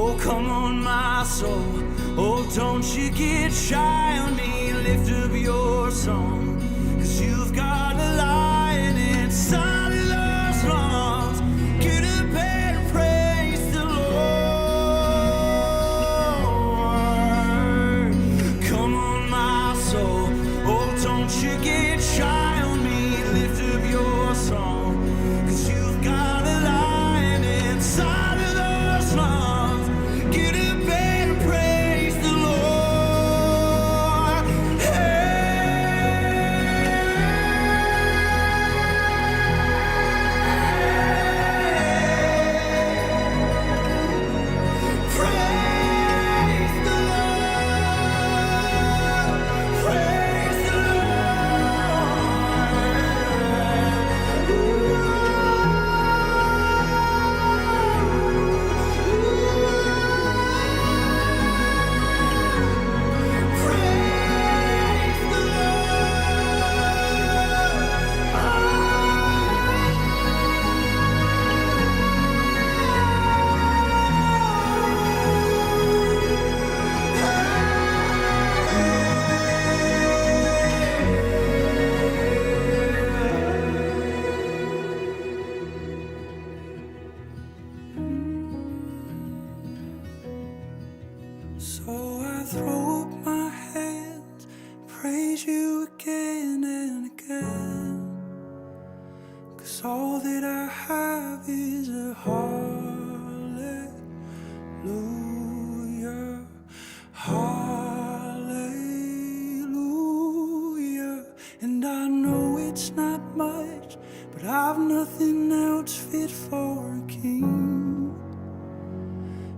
Oh, come on, my soul. Oh, don't you get shy on me. Lift up your song, 'cause you've got a lion inside of those lungs. Get up and praise the Lord. Come on, my soul. Oh, don't you get shy on me. Lift up your song, 'cause you've got a lion inside of those lungs. Get up and praise the Lord. Praise the Lord. Praise the So I throw up my hands, praise you again and again, 'cause all that I have is a hallelujah, hallelujah. And I know it's not much, but I've nothing else fit for a king,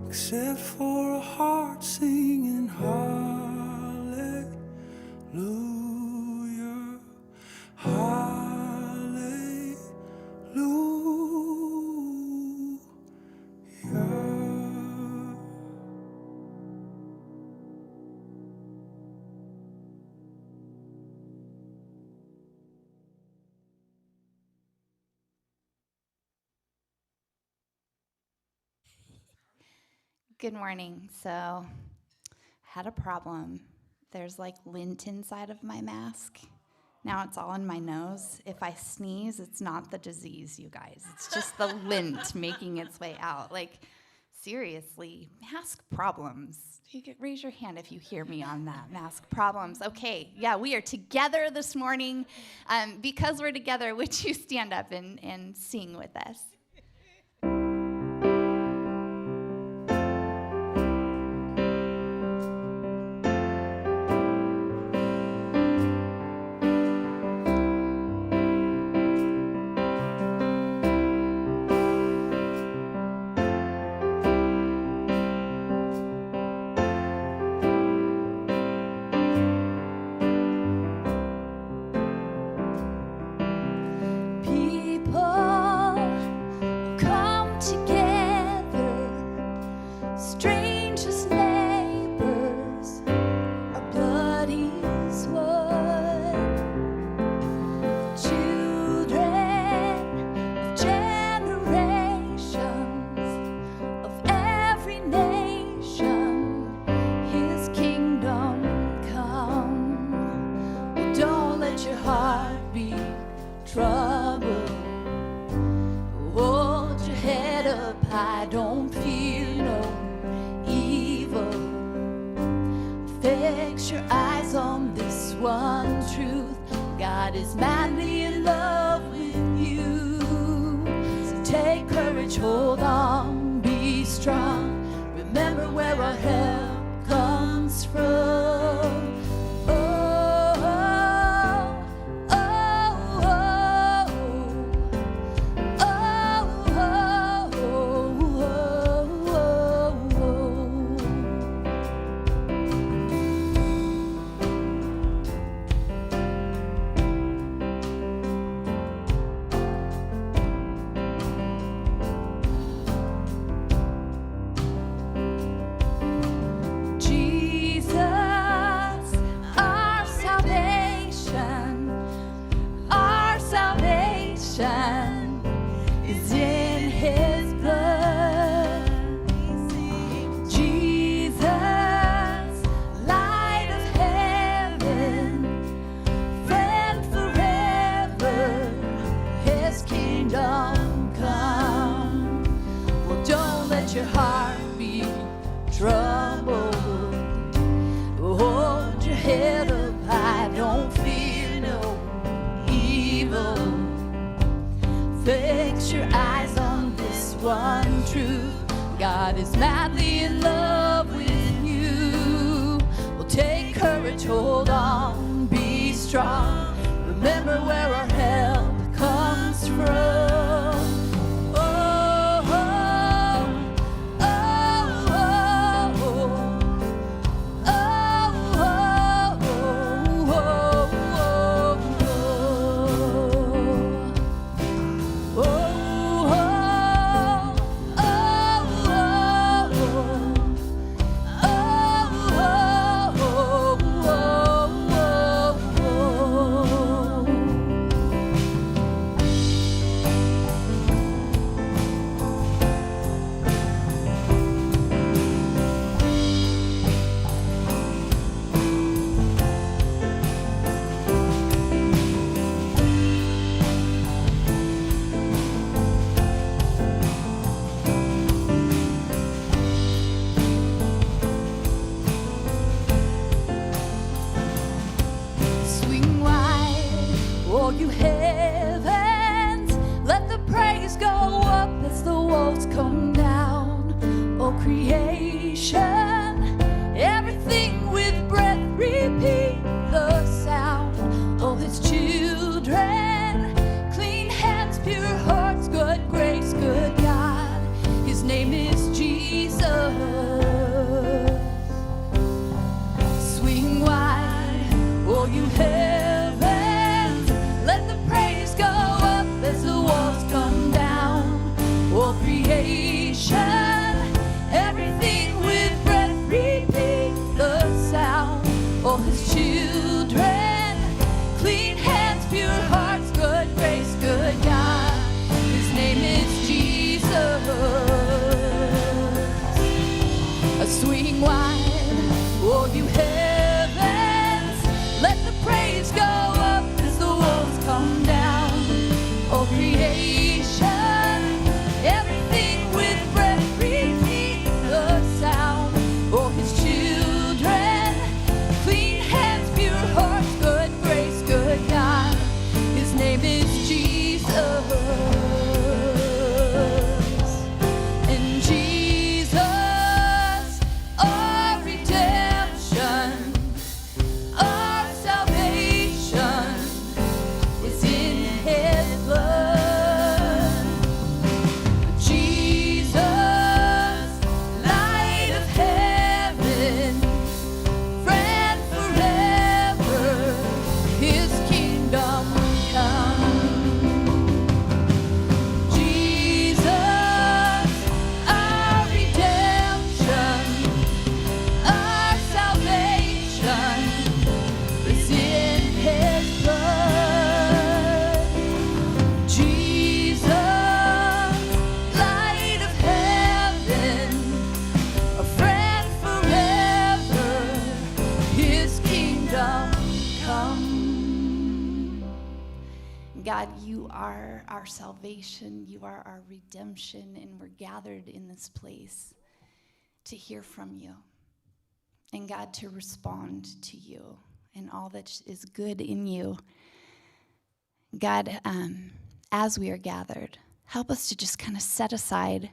except for a heart singing hallelujah, hallelujah. Good morning. So, had a problem. There's like lint inside of my mask. Now it's all in my nose. If I sneeze, it's not the disease, you guys. It's just the lint making its way out. Like, seriously, mask problems. Raise your hand if you hear me on that. Mask problems. Okay, yeah, we are together this morning. Because we're together, would you stand up and sing with us? troubled. Hold your head up high, don't fear no evil. Fix your eyes on this one truth: God is madly in love with you. Well, take courage, hold on, be strong. Remember where our help comes from. You heavens, let the praise go up as the walls come down. Oh creation, everything with breath, repeat the sound. Oh his children, clean hands, pure hearts, good grace, good God. His name is Jesus. Swing wide, oh you heavens, as the walls come down. Oh creation, everything with breath, repeat the sound. Oh his children, clean hands, pure hearts, good grace, good God. His name is Jesus. Swing wide, oh you heavens, let the praise go up as the walls come down. Oh creation, everything with breath, repeat the sound. Oh his children, clean hands, pure hearts, good grace, good God. His name is Jesus. And Jesus, our redemption, our salvation is in his blood. Jesus, light of heaven, friend forever, his kingdom come. Jesus, our redemption, our salvation is in his blood. Jesus, light of heaven, a friend forever, his kingdom come. God, you are our salvation, you are our redemption, and we're gathered in this place to hear from you. And God, to respond to you and all that is good in you. God, as we are gathered, help us to just kind of set aside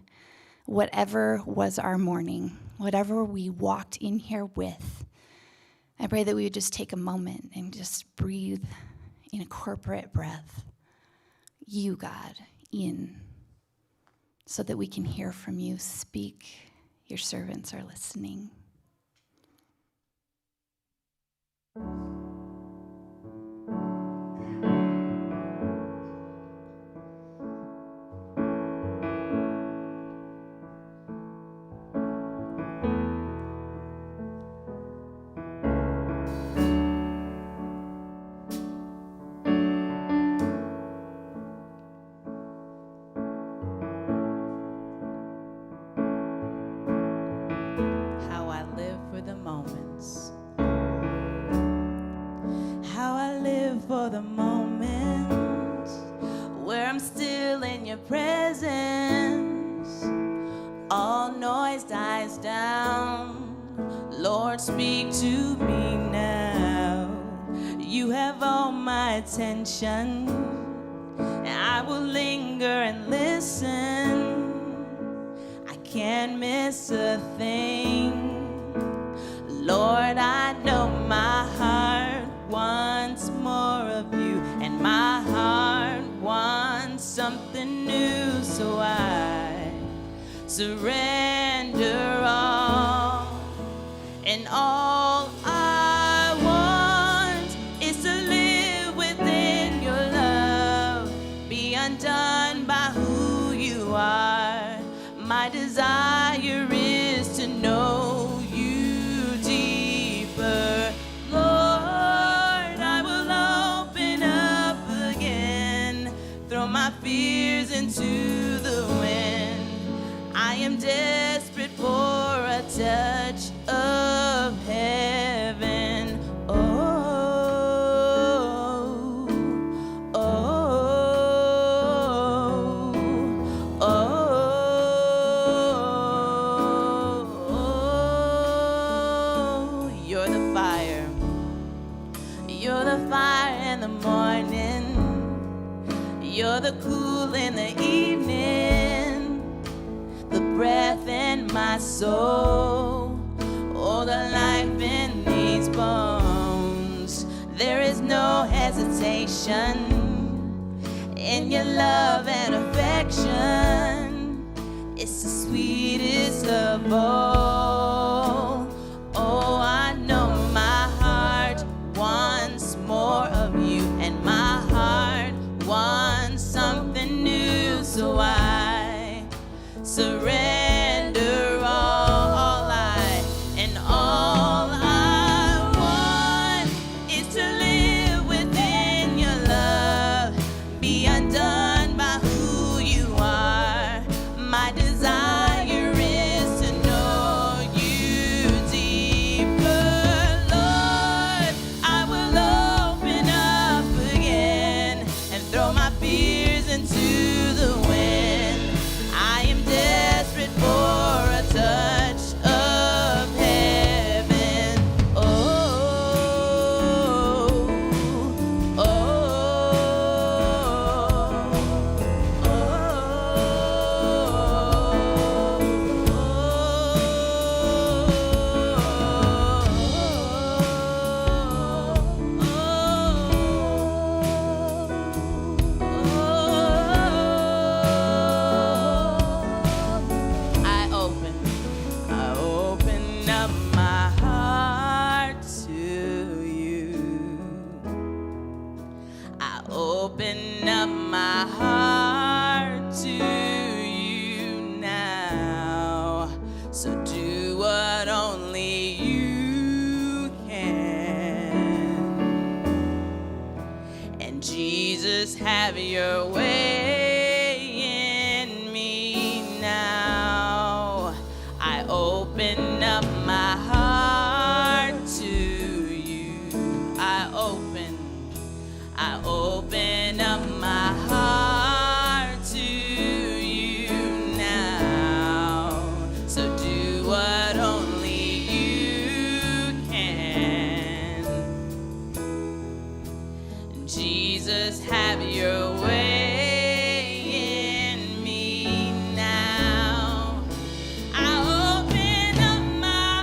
whatever was our morning, whatever we walked in here with. I pray that we would just take a moment and just breathe in a corporate breath. You, God, in, so that we can hear from you. Speak. Your servants are listening. How I live for the moments. How I live for the moments where I'm still in your presence. All noise noise dies down, Lord, speak to me now. You have all my attention, and I will linger and listen. I can't miss a thing. Lord, I know my heart wants more of you, and my heart wants something new, so I surrender all. And all I want is to live within your love, be undone by who you are. My desire is to know you deeper. Lord, I will open up again, throw my fears into the wind. I am desperate for a touch of heaven. Oh, oh, oh, oh. You're the fire. You're the fire in the morning. You're the cool in the evening, the breath in my soul, oh, the life in these bones. There is no hesitation in your love and affection. It's the sweetest of all. Oh, I know my heart wants more of you, and my heart wants something new, so I surrender all and all I want is to live within your love, be undone by who you are. My desire is to know you deeper. Lord, I will open up again and throw my fears into the wind. I am desperate for a touch of heaven. Oh, oh, I open up my heart to you. I open up my heart to you now. So do what only you can. And Jesus, have your way in me now. I open up my heart to you. I open up my heart to you now. So do what only you can. Jesus, have your way in me now. I open up my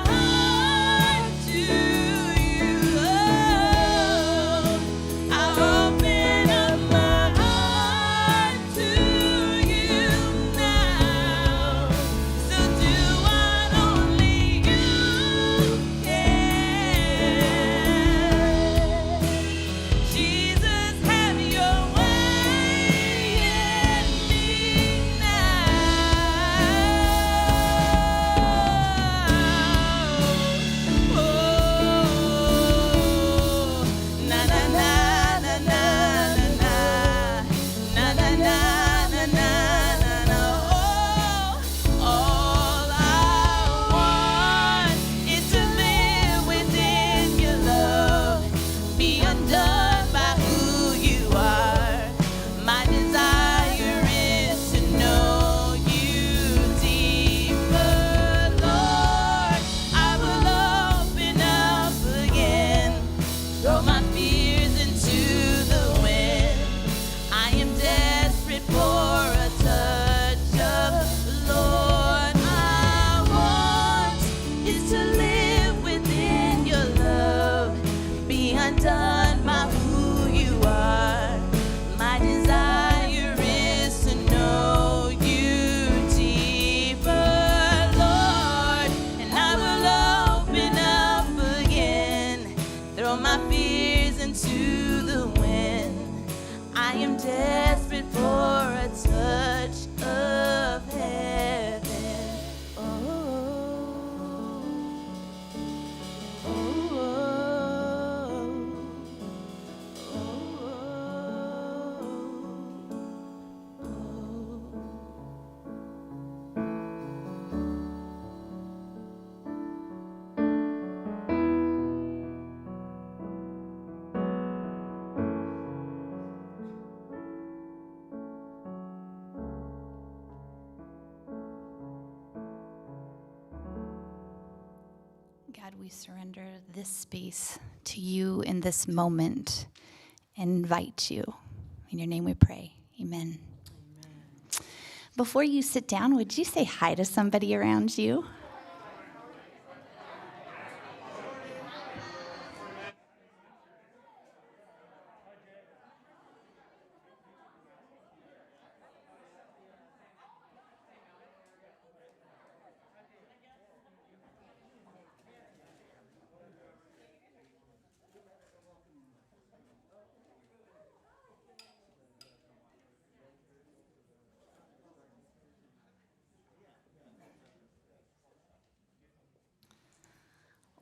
to live within your love, be undone by who you are. My desire is to know you deeper, Lord, and I will open up again, throw my fears into the wind. I am desperate for a touch of heaven. God, we surrender this space to you in this moment and invite you. In your name we pray. Amen. Before you sit down, would you say hi to somebody around you?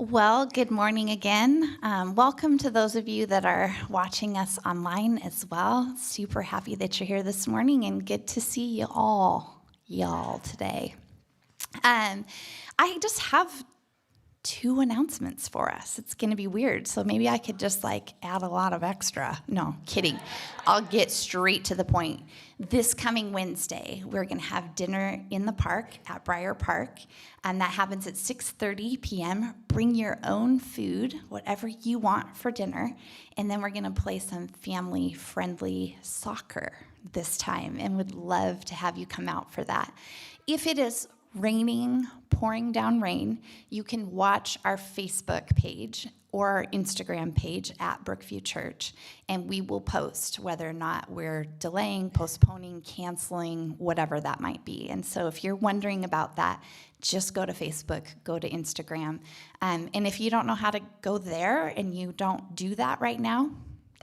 Well, good morning again. Welcome to those of you that are watching us online as well. Super happy that you're here this morning and good to see you all, y'all, today. I just have 2 announcements for us. It's going to be weird, so maybe I could just add a lot of extra. No, kidding. I'll get straight to the point. This coming Wednesday, we're going to have dinner in the park at Briar Park, and that happens at 6:30 p.m. Bring your own food, whatever you want for dinner, and then we're going to play some family-friendly soccer this time, and would love to have you come out for that. If it is raining, pouring down rain, you can watch our Facebook page or our Instagram page at Brookview Church, and we will post whether or not we're delaying, postponing, canceling, whatever that might be. And so if you're wondering about that, just go to Facebook, go to Instagram. And if you don't know how to go there and you don't do that right now,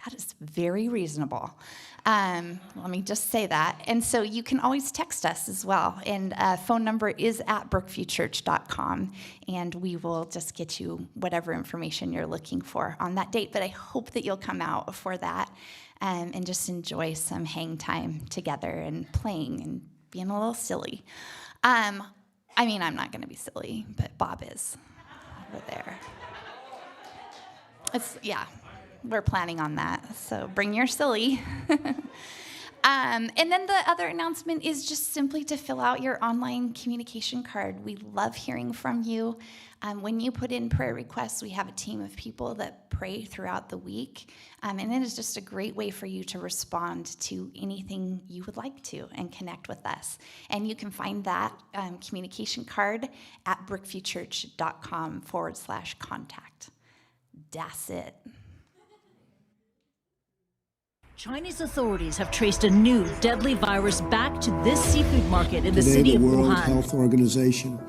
that is very reasonable. Let me just say that. And so you can always text us as well. And phone number is at brookviewchurch.com. And we will just get you whatever information you're looking for on that date. But I hope that you'll come out for that and just enjoy some hang time together and playing and being a little silly. I'm not going to be silly, but Bob is over there. We're planning on that, so bring your silly. And then the other announcement is just simply to fill out your online communication card. We love hearing from you. When you put in prayer requests, we have a team of people that pray throughout the week, and it is just a great way for you to respond to anything you would like to and connect with us. And you can find that communication card at brookviewchurch.com/contact. That's it. Chinese authorities have traced a new deadly virus back to this seafood market in the city of Today, the World Wuhan. Health Organization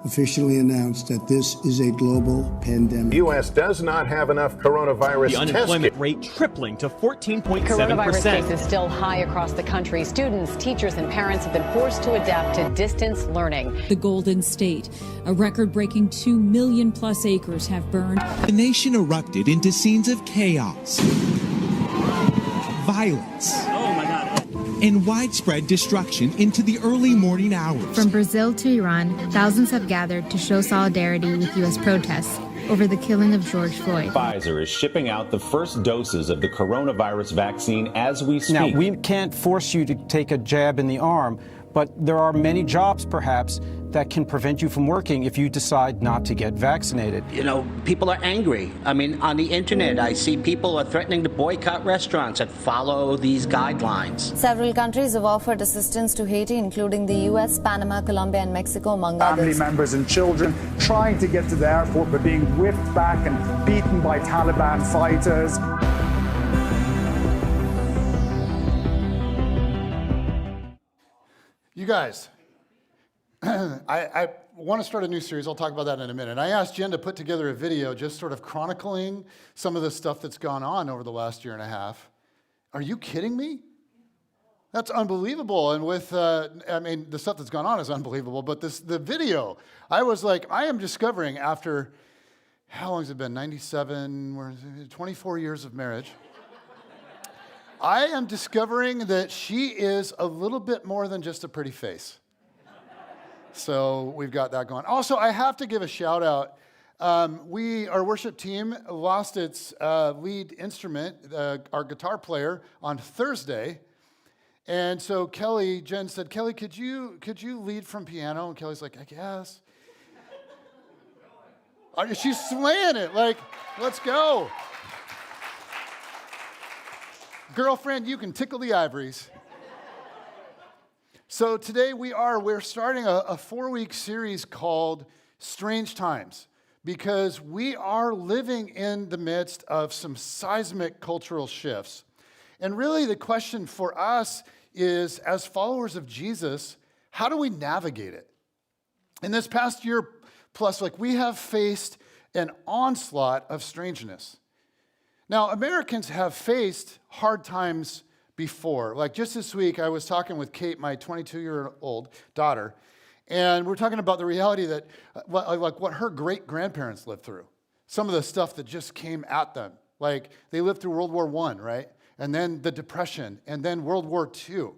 officially announced that this is a global pandemic. The U.S. does not have enough coronavirus The unemployment rate tripling to 14.7%. Coronavirus cases still high across the country. Students, teachers, and parents have been forced to adapt to distance learning. The Golden State, a record-breaking 2 million plus acres have burned. The nation erupted into scenes of chaos, violence, and widespread destruction into the early morning hours. From Brazil to Iran, thousands have gathered to show solidarity with U.S. protests over the killing of George Floyd. Pfizer is shipping out the first doses of the coronavirus vaccine as we speak. Now, we can't force you to take a jab in the arm, But there are many jobs, perhaps, that can prevent you from working if you decide not to get vaccinated. You know, people are angry. I mean, on the internet, I see people are threatening to boycott restaurants that follow these guidelines. Several countries have offered assistance to Haiti, including the U.S., Panama, Colombia, and Mexico, among Family others. members and children trying to get to the airport but being whipped back and beaten by Taliban fighters. You guys, I want to start a new series. I'll talk about that in a minute. I asked Jen to put together a video just sort of chronicling some of the stuff that's gone on over the last year and a half. Are you kidding me? That's unbelievable. And with, the stuff that's gone on is unbelievable. But the video, I was like, I am discovering after, how long has it been? 97, 24 years of marriage. I am discovering that she is a little bit more than just a pretty face. So we've got that going. Also, I have to give a shout out. Our worship team lost its lead instrument, our guitar player, on Thursday. And so Jen said, Kelly, could you lead from piano? And Kelly's like, I guess. She's slaying it. Like, let's go. Girlfriend, you can tickle the ivories. So today we're starting a 4-week series called Strange Times, because we are living in the midst of some seismic cultural shifts. And really the question for us is, as followers of Jesus, how do we navigate it? In this past year plus, we have faced an onslaught of strangeness. Now, Americans have faced hard times before. Like just this week, I was talking with Kate, my 22-year-old daughter, and we're talking about the reality that, what her great-grandparents lived through. Some of the stuff that just came at them. Like, they lived through World War I, right? And then the Depression, and then World War II.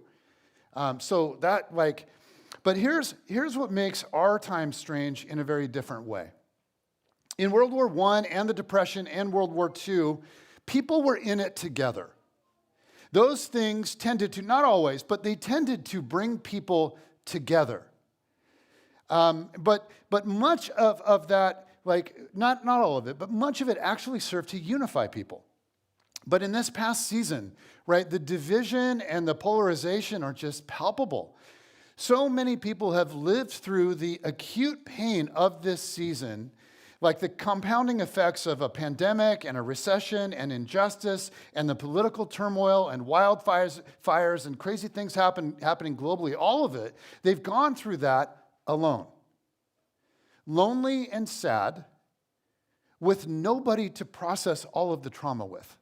But here's what makes our time strange in a very different way. In World War I and the Depression and World War II, people were in it together. Those things tended to, not always, but they tended to bring people together. But much of that, not all of it, but much of it actually served to unify people. But in this past season, right, the division and the polarization are just palpable. So many people have lived through the acute pain of this season, like the compounding effects of a pandemic and a recession and injustice and the political turmoil and wildfires and crazy things happening globally, all of it, they've gone through that alone. Lonely and sad, with nobody to process all of the trauma with.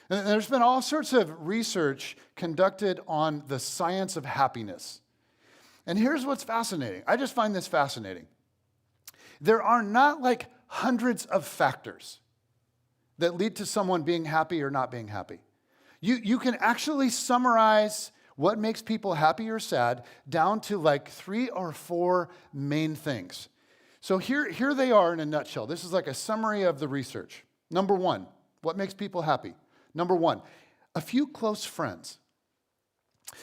And there's been all sorts of research conducted on the science of happiness. And here's what's fascinating. I just find this fascinating. There are not hundreds of factors that lead to someone being happy or not being happy. You can actually summarize what makes people happy or sad down to 3 or 4 main things. So here they are in a nutshell. This is a summary of the research. Number 1, what makes people happy? Number 1, a few close friends.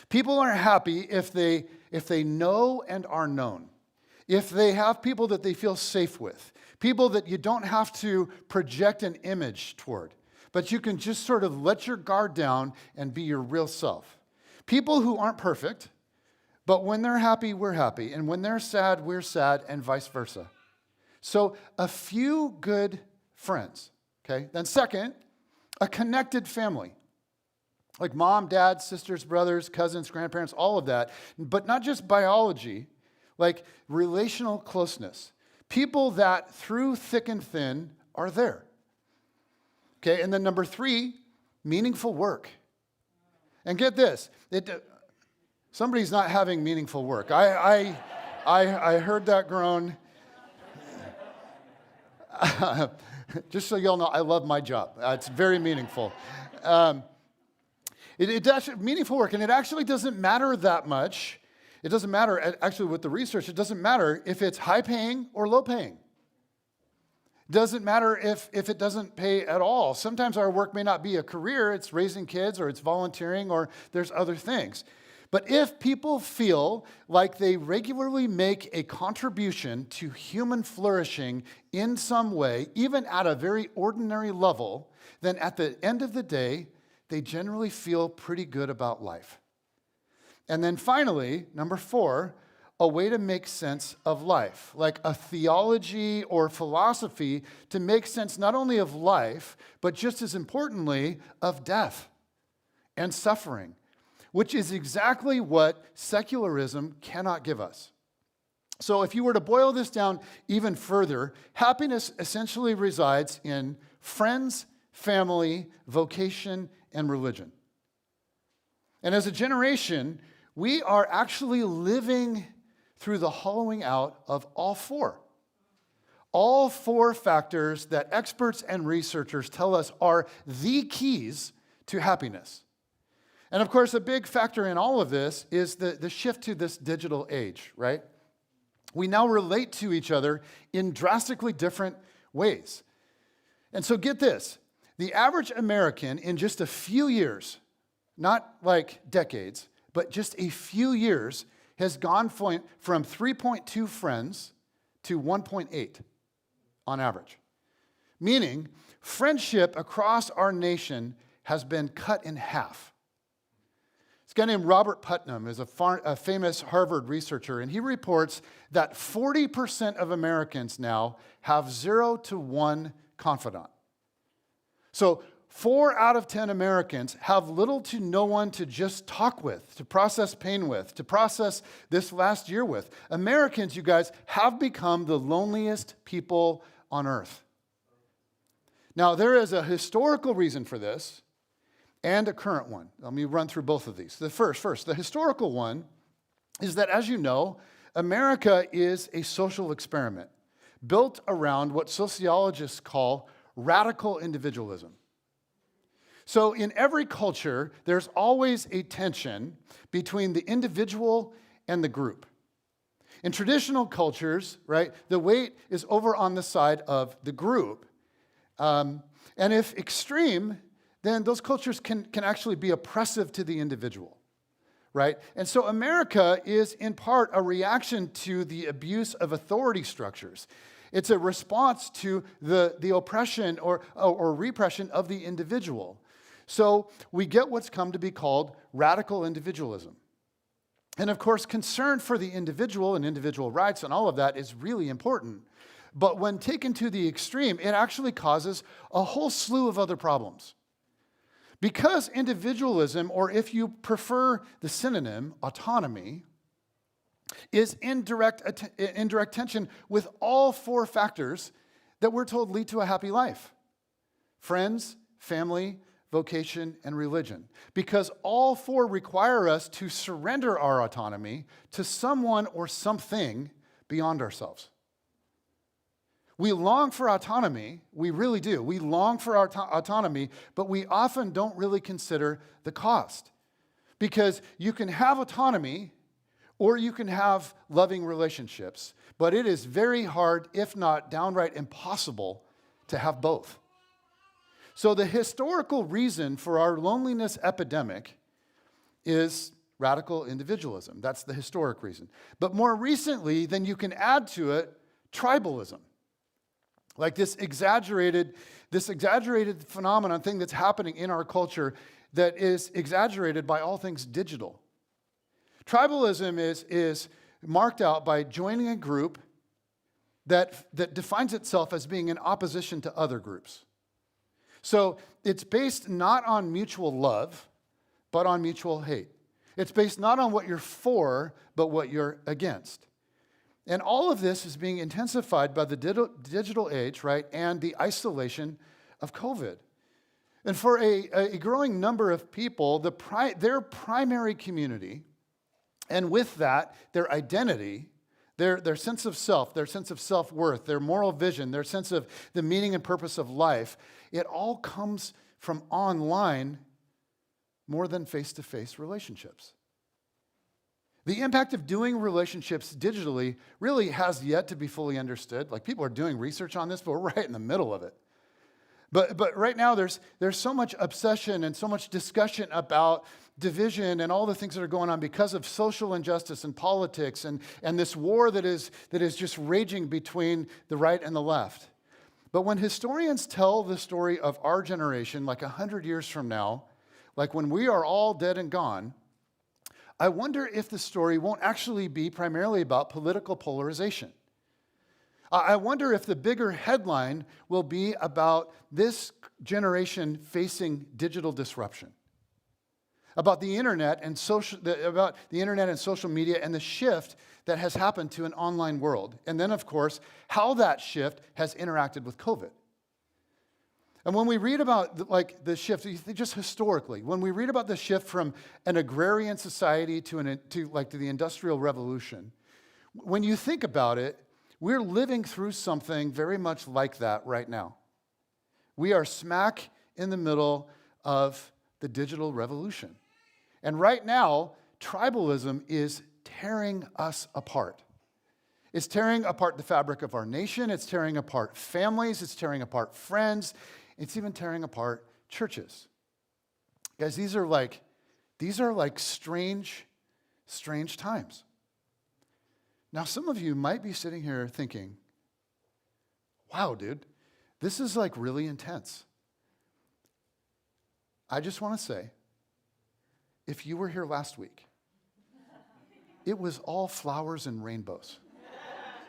People are happy if they know and are known. If they have people that they feel safe with, people that you don't have to project an image toward, but you can just sort of let your guard down and be your real self. People who aren't perfect, but when they're happy, we're happy, and when they're sad, we're sad, and vice versa. So a few good friends, okay? Then second, a connected family. Like mom, dad, sisters, brothers, cousins, grandparents, all of that, but not just biology, like relational closeness. People that through thick and thin are there. Okay, and then number 3, meaningful work. And get this, somebody's not having meaningful work. I heard that groan. Just so y'all know, I love my job. It's very meaningful. It actually, meaningful work, and it actually doesn't matter that much. It doesn't matter, actually with the research, it doesn't matter if it's high paying or low paying. It doesn't matter if it doesn't pay at all. Sometimes our work may not be a career, it's raising kids or it's volunteering or there's other things. But if people feel like they regularly make a contribution to human flourishing in some way, even at a very ordinary level, then at the end of the day, they generally feel pretty good about life. And then finally, number 4, a way to make sense of life, like a theology or philosophy to make sense not only of life, but just as importantly, of death and suffering, which is exactly what secularism cannot give us. So if you were to boil this down even further, happiness essentially resides in friends, family, vocation, and religion. And as a generation, we are actually living through the hollowing out of all 4. All 4 factors that experts and researchers tell us are the keys to happiness. And of course, a big factor in all of this is the shift to this digital age, right? We now relate to each other in drastically different ways. And so get this, the average American in just a few years, not like decades, but just a few years, has gone from 3.2 friends to 1.8 on average. Meaning, friendship across our nation has been cut in half. This guy named Robert Putnam is a famous Harvard researcher, and he reports that 40% of Americans now have 0 to 1 confidant. So 4 out of 10 Americans have little to no one to just talk with, to process pain with, to process this last year with. Americans, you guys, have become the loneliest people on earth. Now, there is a historical reason for this and a current one. Let me run through both of these. First, the historical one is that, as you know, America is a social experiment built around what sociologists call radical individualism. So in every culture, there's always a tension between the individual and the group. In traditional cultures, right, the weight is over on the side of the group. And if extreme, then those cultures can actually be oppressive to the individual, right? And so America is in part a reaction to the abuse of authority structures. It's a response to the oppression or repression of the individual. So we get what's come to be called radical individualism. And of course, concern for the individual and individual rights and all of that is really important. But when taken to the extreme, it actually causes a whole slew of other problems. Because individualism, or if you prefer the synonym, autonomy, is in direct tension with all 4 factors that we're told lead to a happy life: friends, family, vocation, and religion. Because all 4 require us to surrender our autonomy to someone or something beyond ourselves. We long for autonomy, we really do. We long for our autonomy, but we often don't really consider the cost. Because you can have autonomy or you can have loving relationships, but it is very hard, if not downright impossible, to have both. So the historical reason for our loneliness epidemic is radical individualism. That's the historic reason. But more recently, then you can add to it tribalism. Like this exaggerated phenomenon thing that's happening in our culture that is exaggerated by all things digital. Tribalism is marked out by joining a group that defines itself as being in opposition to other groups. So it's based not on mutual love, but on mutual hate. It's based not on what you're for, but what you're against. And all of this is being intensified by the digital age, right, and the isolation of COVID. And for a growing number of people, their primary community, and with that, their identity, their sense of self, their sense of self-worth, their moral vision, their sense of the meaning and purpose of life, it all comes from online more than face-to-face relationships. The impact of doing relationships digitally really has yet to be fully understood. Like, people are doing research on this, but we're right in the middle of it. But right now there's so much obsession and so much discussion about division and all the things that are going on because of social injustice and politics and this war that is just raging between the right and the left. But when historians tell the story of our generation, like 100 years from now, like when we are all dead and gone, I wonder if the story won't actually be primarily about political polarization. I wonder if the bigger headline will be about this generation facing digital disruption, about the internet and social media and the shift that has happened to an online world, and then of course how that shift has interacted with COVID. And when we read about the shift, just historically, when we read about the shift from an agrarian society to the Industrial Revolution, when you think about it, we're living through something very much like that right now. We are smack in the middle of the digital revolution. And right now, tribalism is tearing us apart. It's tearing apart the fabric of our nation. It's tearing apart families. It's tearing apart friends. It's even tearing apart churches. Guys, these are like strange times. Now, some of you might be sitting here thinking, wow, dude, this is like really intense. I just want to say, if you were here last week, it was all flowers and rainbows.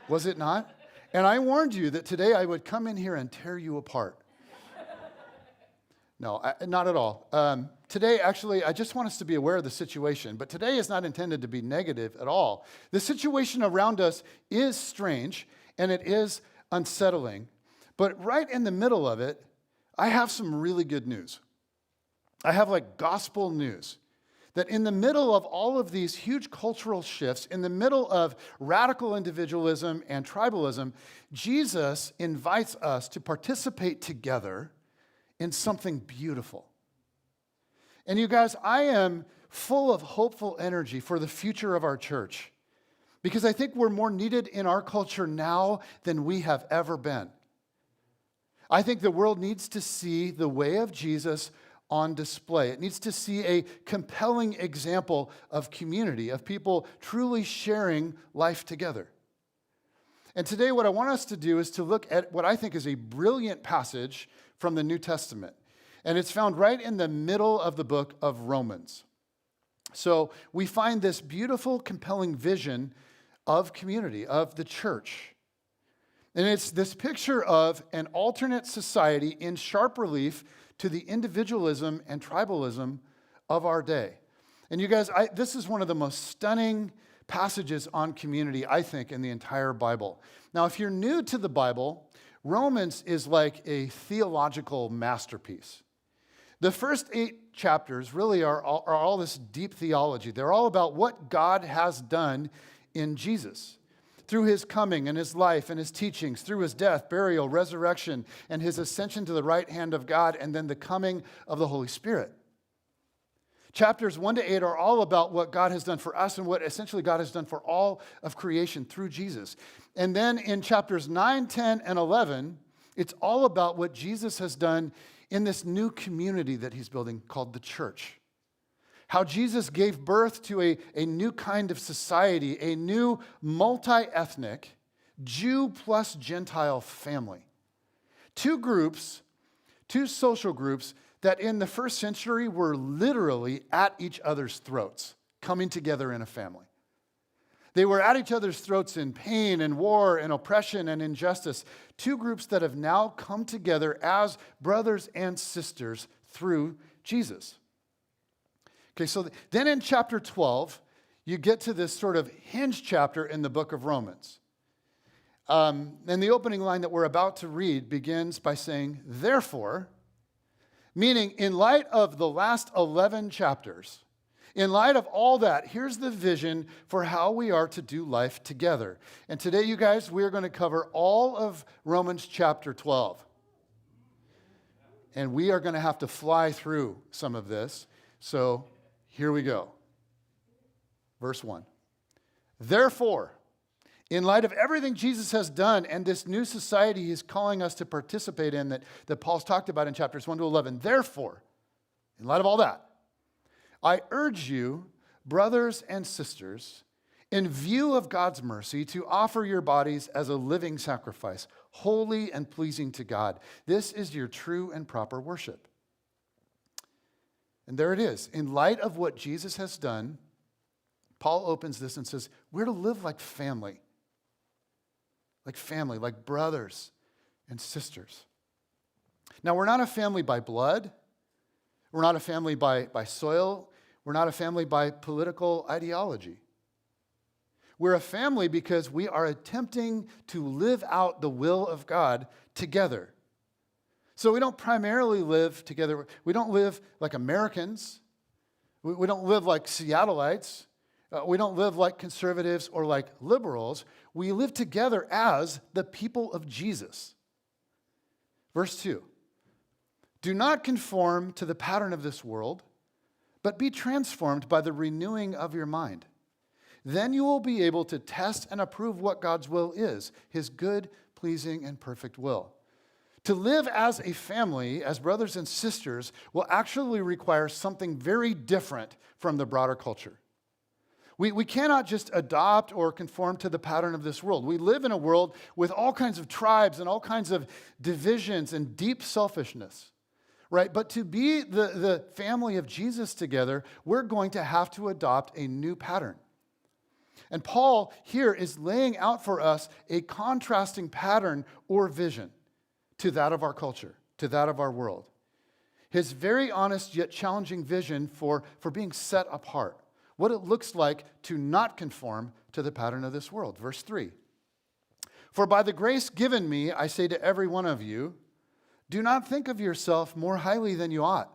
Was it not? And I warned you that today I would come in here and tear you apart. No, not at all. Today, actually, I just want us to be aware of the situation, but today is not intended to be negative at all. The situation around us is strange, and it is unsettling, but right in the middle of it, I have some really good news. I have gospel news. That in the middle of all of these huge cultural shifts, in the middle of radical individualism and tribalism, Jesus invites us to participate together in something beautiful. And you guys, I am full of hopeful energy for the future of our church because I think we're more needed in our culture now than we have ever been. I think the world needs to see the way of Jesus on display. It needs to see a compelling example of community, of people truly sharing life together. And today what I want us to do is to look at what I think is a brilliant passage from the New Testament. And it's found right in the middle of the book of Romans. So we find this beautiful, compelling vision of community, of the church. And it's this picture of an alternate society in sharp relief to the individualism and tribalism of our day. And you guys, this is one of the most stunning passages on community, I think, in the entire Bible. Now, if you're new to the Bible, Romans is like a theological masterpiece. The first 8 chapters really are all this deep theology. They're all about what God has done in Jesus through his coming and his life and his teachings, through his death, burial, resurrection, and his ascension to the right hand of God, and then the coming of the Holy Spirit. Chapters 1 to 8 are all about what God has done for us and what essentially God has done for all of creation through Jesus. And then in chapters 9, 10, and 11, it's all about what Jesus has done in this new community that he's building called the church. How Jesus gave birth to a new kind of society, a new multi-ethnic, Jew plus Gentile family. 2 groups, 2 social groups that in the first century were literally at each other's throats, coming together in a family. They were at each other's throats in pain and war and oppression and injustice. 2 groups that have now come together as brothers and sisters through Jesus. Okay, so then in chapter 12, you get to this sort of hinge chapter in the book of Romans. And the opening line that we're about to read begins by saying, therefore, meaning in light of the last 11 chapters, in light of all that, here's the vision for how we are to do life together. And today, you guys, we're going to cover all of Romans chapter 12. And we are going to have to fly through some of this. So here we go. Verse 1. Therefore, In light of everything Jesus has done and this new society he's calling us to participate in that Paul's talked about in chapters 1 to 11, therefore, in light of all that, I urge you, brothers and sisters, in view of God's mercy, to offer your bodies as a living sacrifice, holy and pleasing to God. This is your true and proper worship. And there it is. In light of what Jesus has done, Paul opens this and says, we're to live like family, like brothers and sisters. Now, we're not a family by blood. We're not a family by soil. We're not a family by political ideology. We're a family because we are attempting to live out the will of God together. So we don't primarily live together. We don't live like Americans. We don't live like Seattleites. We don't live like conservatives or like liberals. We live together as the people of Jesus. Verse 2. Do not conform to the pattern of this world, but be transformed by the renewing of your mind. Then you will be able to test and approve what God's will is, his good, pleasing, and perfect will. To live as a family, as brothers and sisters, will actually require something very different from the broader culture. We cannot just adopt or conform to the pattern of this world. We live in a world with all kinds of tribes and all kinds of divisions and deep selfishness, right? But to be the family of Jesus together, we're going to have to adopt a new pattern. And Paul here is laying out for us a contrasting pattern or vision to that of our culture, to that of our world. His very honest yet challenging vision for being set apart, what it looks like to not conform to the pattern of this world. Verse 3, for by the grace given me, I say to every one of you, do not think of yourself more highly than you ought,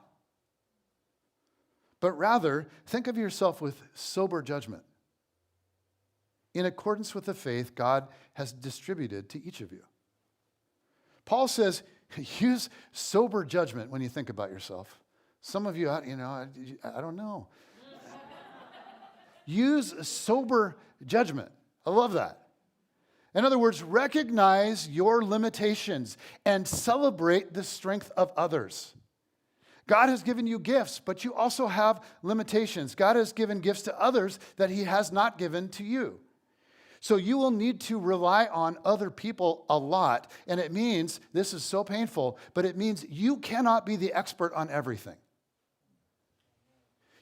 but rather think of yourself with sober judgment, in accordance with the faith God has distributed to each of you. Paul says, use sober judgment when you think about yourself. Some of you, I don't know. Use sober judgment. I love that. In other words, recognize your limitations and celebrate the strength of others. God has given you gifts, but you also have limitations. God has given gifts to others that he has not given to you. So you will need to rely on other people a lot. And it means, this is so painful, but it means you cannot be the expert on everything.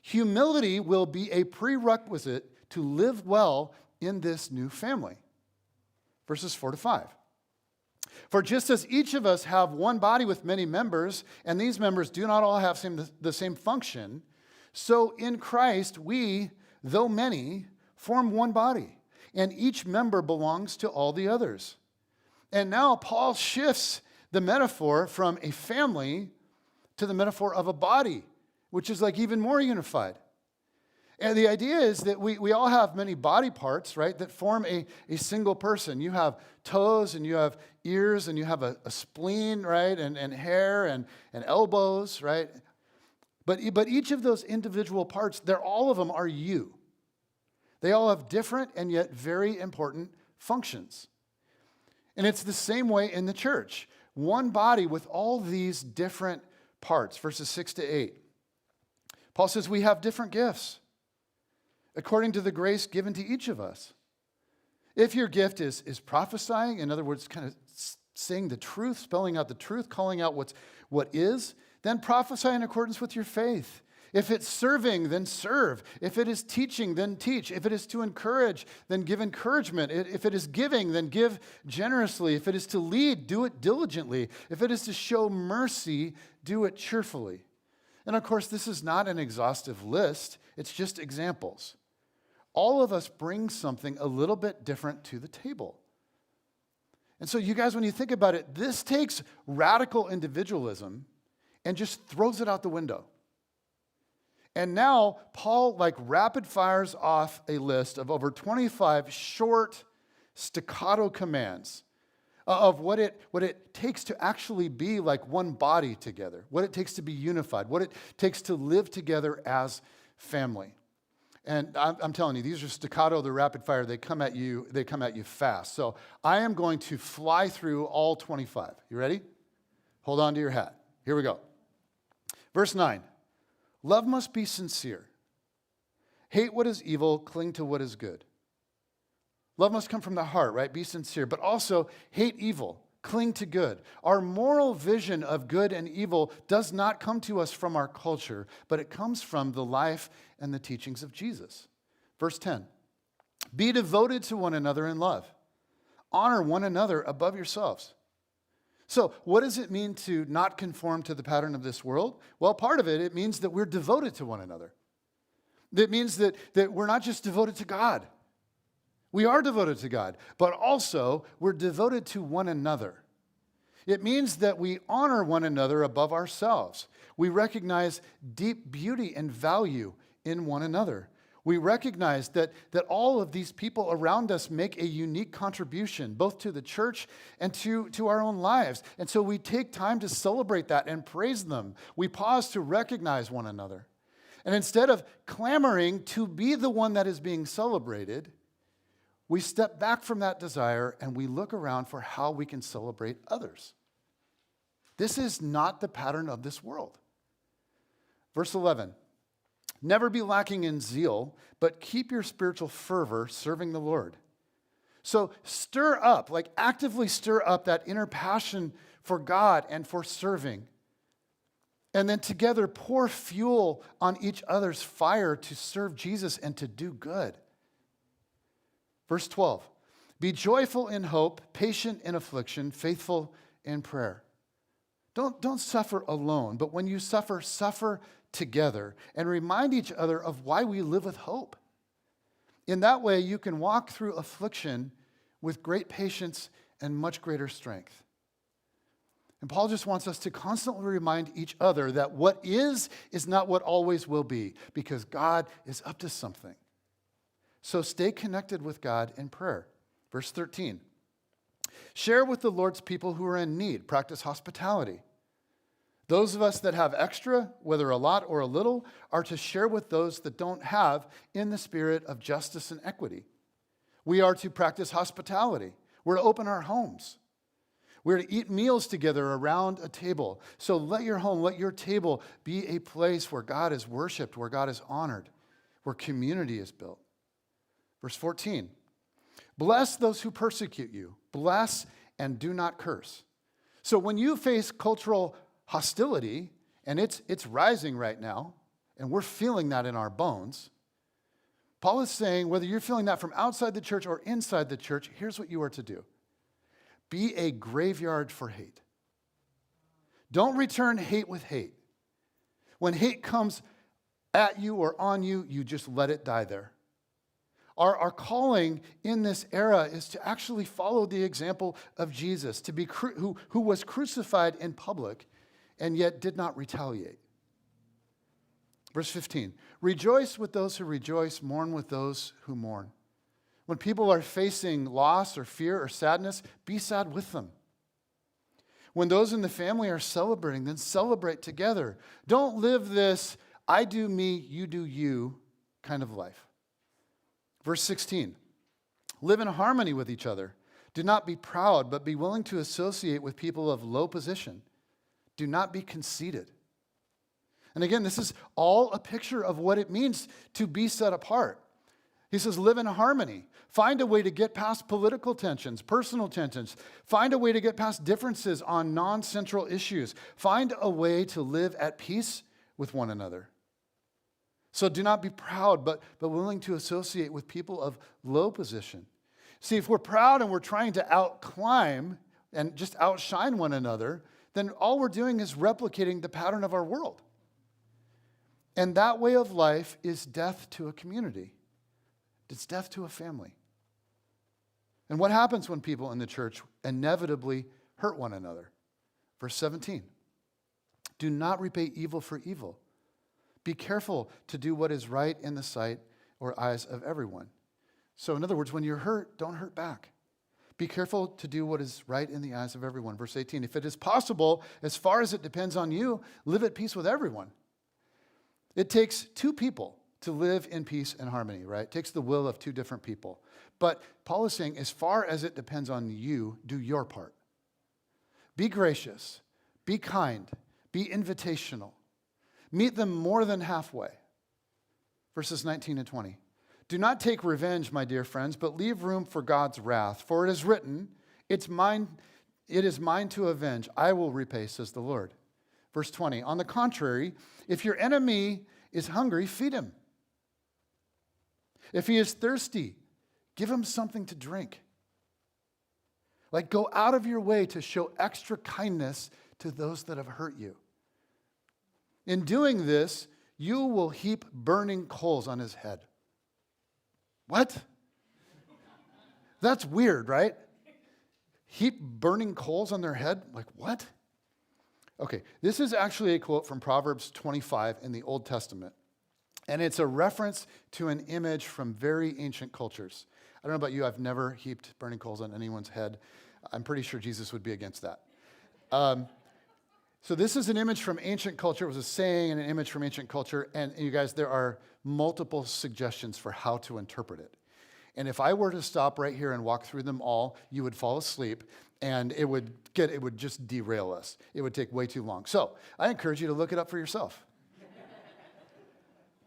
Humility will be a prerequisite to live well in this new family. Verses 4 to 5. For just as each of us have one body with many members, and these members do not all have the same function, so in Christ we, though many, form one body. And each member belongs to all the others. And now Paul shifts the metaphor from a family to the metaphor of a body, which is like even more unified. And the idea is that we all have many body parts, right, that form a single person. You have toes and you have ears and you have a spleen, right, and hair and elbows, right? But each of those individual parts, all of them are you. They all have different and yet very important functions. And it's the same way in the church. One body with all these different parts, verses 6 to 8. Paul says we have different gifts according to the grace given to each of us. If your gift is prophesying, in other words, kind of saying the truth, spelling out the truth, calling out what is, then prophesy in accordance with your faith. If it's serving, then serve. If it is teaching, then teach. If it is to encourage, then give encouragement. If it is giving, then give generously. If it is to lead, do it diligently. If it is to show mercy, do it cheerfully. And of course, this is not an exhaustive list. It's just examples. All of us bring something a little bit different to the table. And so you guys, when you think about it, this takes radical individualism and just throws it out the window. And now Paul rapid fires off a list of over 25 short staccato commands of what it takes to actually be like one body together, what it takes to be unified, what it takes to live together as family. And I'm telling you, these are staccato, they're rapid fire. They come at you fast. So I am going to fly through all 25. You ready? Hold on to your hat. Here we go. Verse 9. Love must be sincere. Hate what is evil, cling to what is good. Love must come from the heart, right? Be sincere, but also hate evil, cling to good. Our moral vision of good and evil does not come to us from our culture, but it comes from the life and the teachings of Jesus. Verse 10. Be devoted to one another in love. Honor one another above yourselves. So, what does it mean to not conform to the pattern of this world? Well, part of it means that we're devoted to one another. That means that we're not just devoted to God. We are devoted to God, but also we're devoted to one another. It means that we honor one another above ourselves. We recognize deep beauty and value in one another. We recognize that all of these people around us make a unique contribution, both to the church and to our own lives. And so we take time to celebrate that and praise them. We pause to recognize one another. And instead of clamoring to be the one that is being celebrated, we step back from that desire and we look around for how we can celebrate others. This is not the pattern of this world. Verse 11, never be lacking in zeal, but keep your spiritual fervor serving the Lord. So stir up, like actively stir up that inner passion for God and for serving. And then together pour fuel on each other's fire to serve Jesus and to do good. Verse 12, be joyful in hope, patient in affliction, faithful in prayer. Don't suffer alone, but when you suffer, suffer together and remind each other of why we live with hope. In that way, you can walk through affliction with great patience and much greater strength. And Paul just wants us to constantly remind each other that what is not what always will be, because God is up to something. So stay connected with God in prayer. Verse 13. Share with the Lord's people who are in need. Practice hospitality. Those of us that have extra, whether a lot or a little, are to share with those that don't have in the spirit of justice and equity. We are to practice hospitality. We're to open our homes. We're to eat meals together around a table. So let your home, let your table be a place where God is worshiped, where God is honored, where community is built. Verse 14, bless those who persecute you. Bless and do not curse. So when you face cultural hostility, and it's rising right now, and we're feeling that in our bones, Paul is saying whether you're feeling that from outside the church or inside the church, here's what you are to do. Be a graveyard for hate. Don't return hate with hate. When hate comes at you or on you, you just let it die there. Our calling in this era is to actually follow the example of Jesus, to be who was crucified in public and yet did not retaliate. Verse 15, rejoice with those who rejoice, mourn with those who mourn. When people are facing loss or fear or sadness, be sad with them. When those in the family are celebrating, then celebrate together. Don't live this I do me, you do you kind of life. Verse 16, live in harmony with each other. Do not be proud, but be willing to associate with people of low position. Do not be conceited. And again, this is all a picture of what it means to be set apart. He says, live in harmony. Find a way to get past political tensions, personal tensions. Find a way to get past differences on non-central issues. Find a way to live at peace with one another. So do not be proud, but willing to associate with people of low position. See, if we're proud and we're trying to outclimb and just outshine one another, then all we're doing is replicating the pattern of our world. And that way of life is death to a community. It's death to a family. And what happens when people in the church inevitably hurt one another? Verse 17, do not repay evil for evil. Be careful to do what is right in the sight or eyes of everyone. So in other words, when you're hurt, don't hurt back. Be careful to do what is right in the eyes of everyone. Verse 18, if it is possible, as far as it depends on you, live at peace with everyone. It takes two people to live in peace and harmony, right? It takes the will of two different people. But Paul is saying, as far as it depends on you, do your part. Be gracious, be kind, be invitational. Meet them more than halfway. Verses 19 and 20. Do not take revenge, my dear friends, but leave room for God's wrath. For it is written, it is mine to avenge. I will repay, says the Lord. Verse 20. On the contrary, if your enemy is hungry, feed him. If he is thirsty, give him something to drink. Like, go out of your way to show extra kindness to those that have hurt you. In doing this, you will heap burning coals on his head. What? That's weird, right? Heap burning coals on their head? Like, what? Okay, this is actually a quote from Proverbs 25 in the Old Testament. And it's a reference to an image from very ancient cultures. I don't know about you, I've never heaped burning coals on anyone's head. I'm pretty sure Jesus would be against that. So this is an image from ancient culture. It was a saying and an image from ancient culture. And you guys, there are multiple suggestions for how to interpret it. And if I were to stop right here and walk through them all, you would fall asleep and it would just derail us. It would take way too long. So I encourage you to look it up for yourself.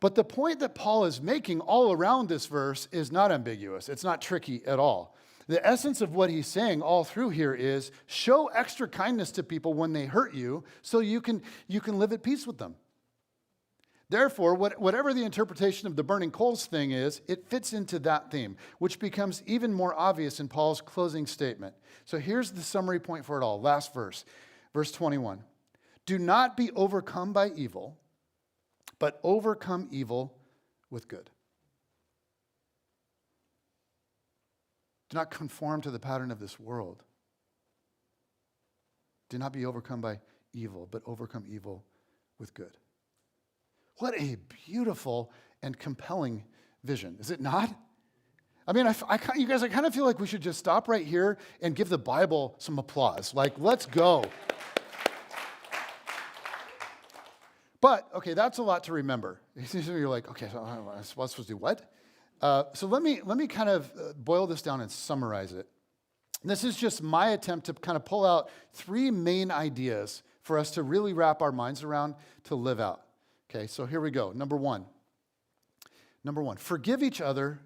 But the point that Paul is making all around this verse is not ambiguous. It's not tricky at all. The essence of what he's saying all through here is show extra kindness to people when they hurt you so you can live at peace with them. Therefore, whatever the interpretation of the burning coals thing is, it fits into that theme, which becomes even more obvious in Paul's closing statement. So here's the summary point for it all. Last verse, verse 21. Do not be overcome by evil, but overcome evil with good. Do not conform to the pattern of this world. Do not be overcome by evil, but overcome evil with good. What a beautiful and compelling vision, is it not? I mean, you guys, I kind of feel like we should just stop right here and give the Bible some applause. Like, let's go. But, okay, that's a lot to remember. You're like, okay, so I'm supposed to do what? So let me kind of boil this down and summarize it. This is just my attempt to kind of pull out three main ideas for us to really wrap our minds around to live out. Okay, so here we go. Number one, forgive each other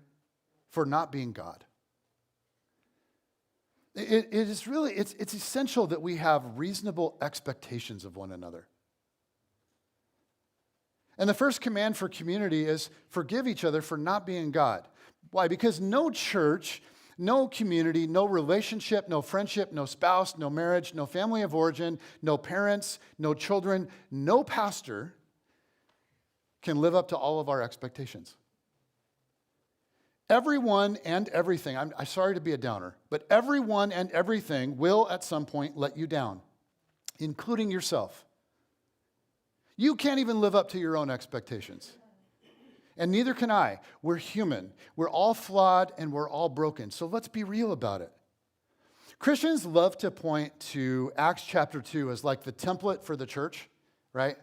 for not being God. It is really, it's essential that we have reasonable expectations of one another. And the first command for community is forgive each other for not being God. Why? Because no church, no community, no relationship, no friendship, no spouse, no marriage, no family of origin, no parents, no children, no pastor can live up to all of our expectations. Everyone and everything, I'm sorry to be a downer, but everyone and everything will at some point let you down, including yourself. You can't even live up to your own expectations. And neither can I. We're human. We're all flawed and we're all broken. So let's be real about it. Christians love to point to Acts chapter 2 as like the template for the church, right?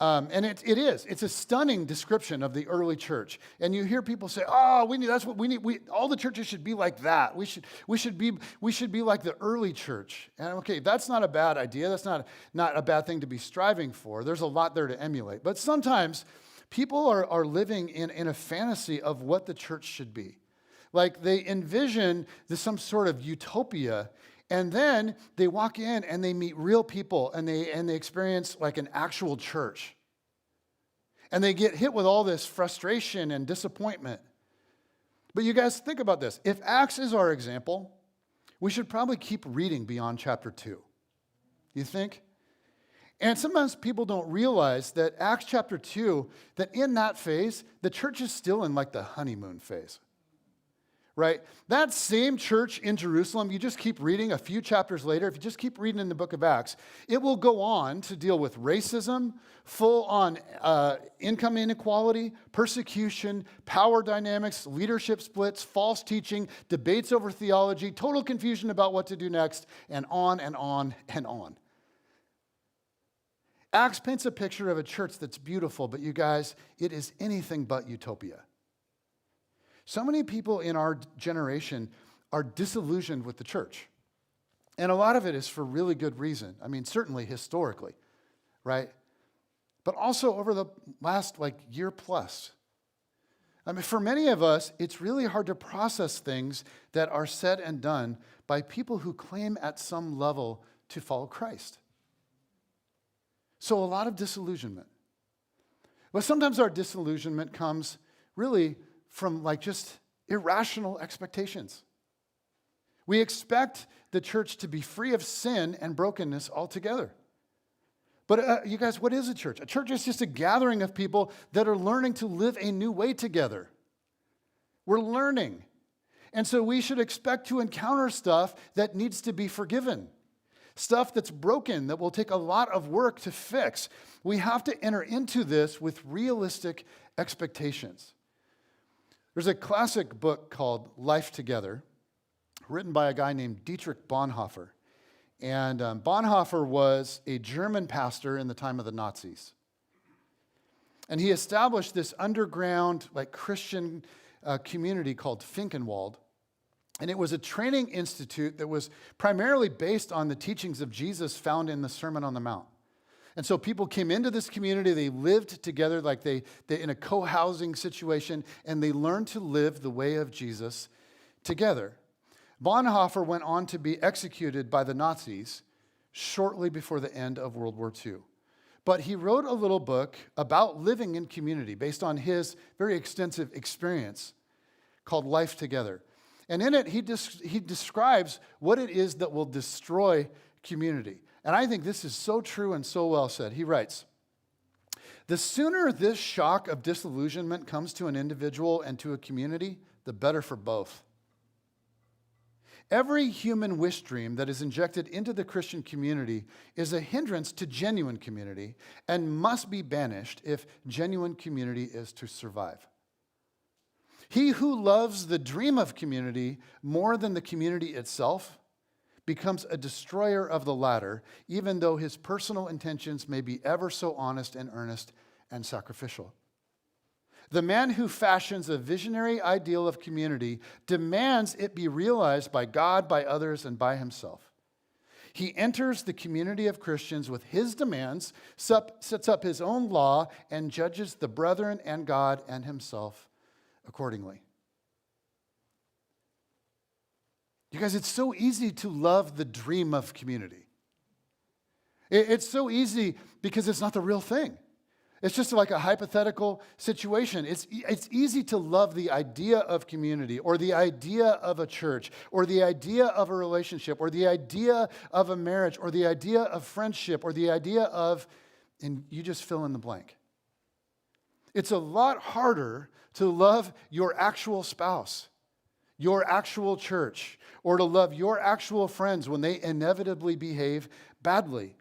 And it is. It's a stunning description of the early church. And you hear people say, "Oh, that's what we need. All the churches should be like that. We should be like the early church." And okay, that's not a bad idea. That's not a bad thing to be striving for. There's a lot there to emulate. But sometimes people are living in a fantasy of what the church should be. Like they envision some sort of utopia. And then they walk in and they meet real people and they experience like an actual church. And they get hit with all this frustration and disappointment. But you guys think about this. If Acts is our example, we should probably keep reading beyond chapter 2. You think? And sometimes people don't realize that Acts chapter 2, that in that phase, the church is still in like the honeymoon phase. Right? That same church in Jerusalem, you just keep reading a few chapters later, if you just keep reading in the book of Acts, it will go on to deal with racism, full-on income inequality, persecution, power dynamics, leadership splits, false teaching, debates over theology, total confusion about what to do next, and on and on and on. Acts paints a picture of a church that's beautiful, but you guys, it is anything but utopia. So many people in our generation are disillusioned with the church. And a lot of it is for really good reason. I mean, certainly historically, right? But also over the last year plus. I mean, for many of us, it's really hard to process things that are said and done by people who claim at some level to follow Christ. So a lot of disillusionment. But sometimes our disillusionment comes really from just irrational expectations. We expect the church to be free of sin and brokenness altogether. But you guys, what is a church? A church is just a gathering of people that are learning to live a new way together. We're learning. And so we should expect to encounter stuff that needs to be forgiven. Stuff that's broken, that will take a lot of work to fix. We have to enter into this with realistic expectations. There's a classic book called Life Together, written by a guy named Dietrich Bonhoeffer. And Bonhoeffer was a German pastor in the time of the Nazis. And he established this underground, Christian community called Finkenwald. And it was a training institute that was primarily based on the teachings of Jesus found in the Sermon on the Mount. And so people came into this community, they lived together they in a co-housing situation, and they learned to live the way of Jesus together. Bonhoeffer went on to be executed by the Nazis shortly before the end of World War II. But he wrote a little book about living in community based on his very extensive experience called Life Together. And in it, he describes what it is that will destroy community. And I think this is so true and so well said. He writes, "The sooner this shock of disillusionment comes to an individual and to a community, the better for both. Every human wish dream that is injected into the Christian community is a hindrance to genuine community and must be banished if genuine community is to survive. He who loves the dream of community more than the community itself becomes a destroyer of the latter, even though his personal intentions may be ever so honest and earnest and sacrificial. The man who fashions a visionary ideal of community demands it be realized by God, by others, and by himself. He enters the community of Christians with his demands, sets up his own law, and judges the brethren and God and himself accordingly." You guys, it's so easy to love the dream of community. It's so easy because it's not the real thing. It's just like a hypothetical situation. It's easy to love the idea of community or the idea of a church or the idea of a relationship or the idea of a marriage or the idea of friendship or the idea of, and you just fill in the blank. It's a lot harder to love your actual spouse, your actual church, or to love your actual friends when they inevitably behave badly.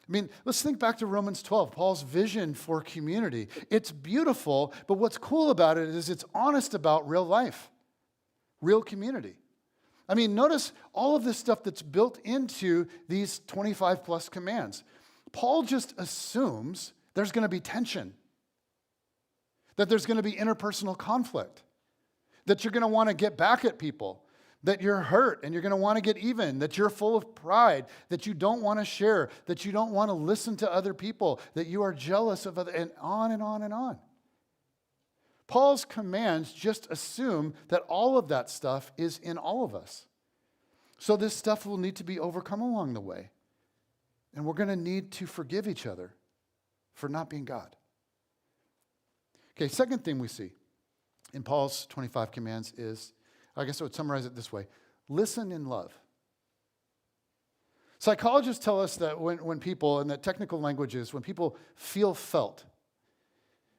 I mean, let's think back to Romans 12, Paul's vision for community. It's beautiful, but what's cool about it is it's honest about real life, real community. I mean, notice all of this stuff that's built into these 25 plus commands. Paul just assumes there's going to be tension, that there's going to be interpersonal conflict, that you're going to want to get back at people, that you're hurt and you're going to want to get even, that you're full of pride, that you don't want to share, that you don't want to listen to other people, that you are jealous of other, and on and on and on. Paul's commands just assume that all of that stuff is in all of us. So this stuff will need to be overcome along the way. And we're going to need to forgive each other for not being God. Okay, second thing we see in Paul's 25 commands is, I guess I would summarize it this way: listen in love. Psychologists tell us that when people, in the technical languages, when people feel felt,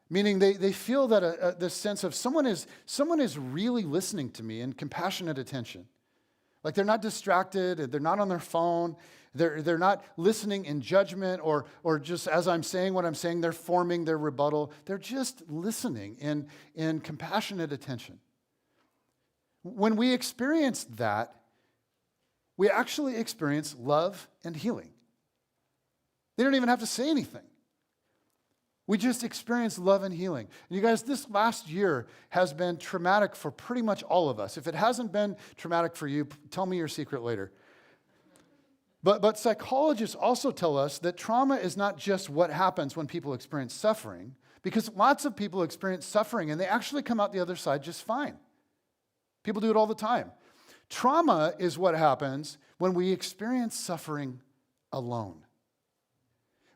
meaning they feel that this sense of someone is really listening to me in compassionate attention. Like they're not distracted, they're not on their phone, they're not listening in judgment or just as I'm saying what I'm saying, they're forming their rebuttal. They're just listening in compassionate attention. When we experience that, we actually experience love and healing. They don't even have to say anything. We just experienced love and healing. And you guys, this last year has been traumatic for pretty much all of us. If it hasn't been traumatic for you, tell me your secret later. But psychologists also tell us that trauma is not just what happens when people experience suffering, because lots of people experience suffering and they actually come out the other side just fine. People do it all the time. Trauma is what happens when we experience suffering alone,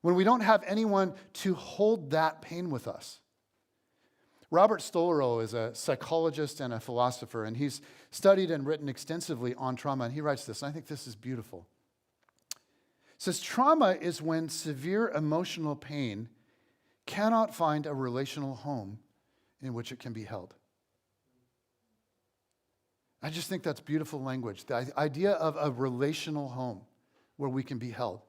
when we don't have anyone to hold that pain with us. Robert Stollerow is a psychologist and a philosopher, and he's studied and written extensively on trauma, and he writes this, and I think this is beautiful. He says, trauma is when severe emotional pain cannot find a relational home in which it can be held. I just think that's beautiful language, the idea of a relational home where we can be held.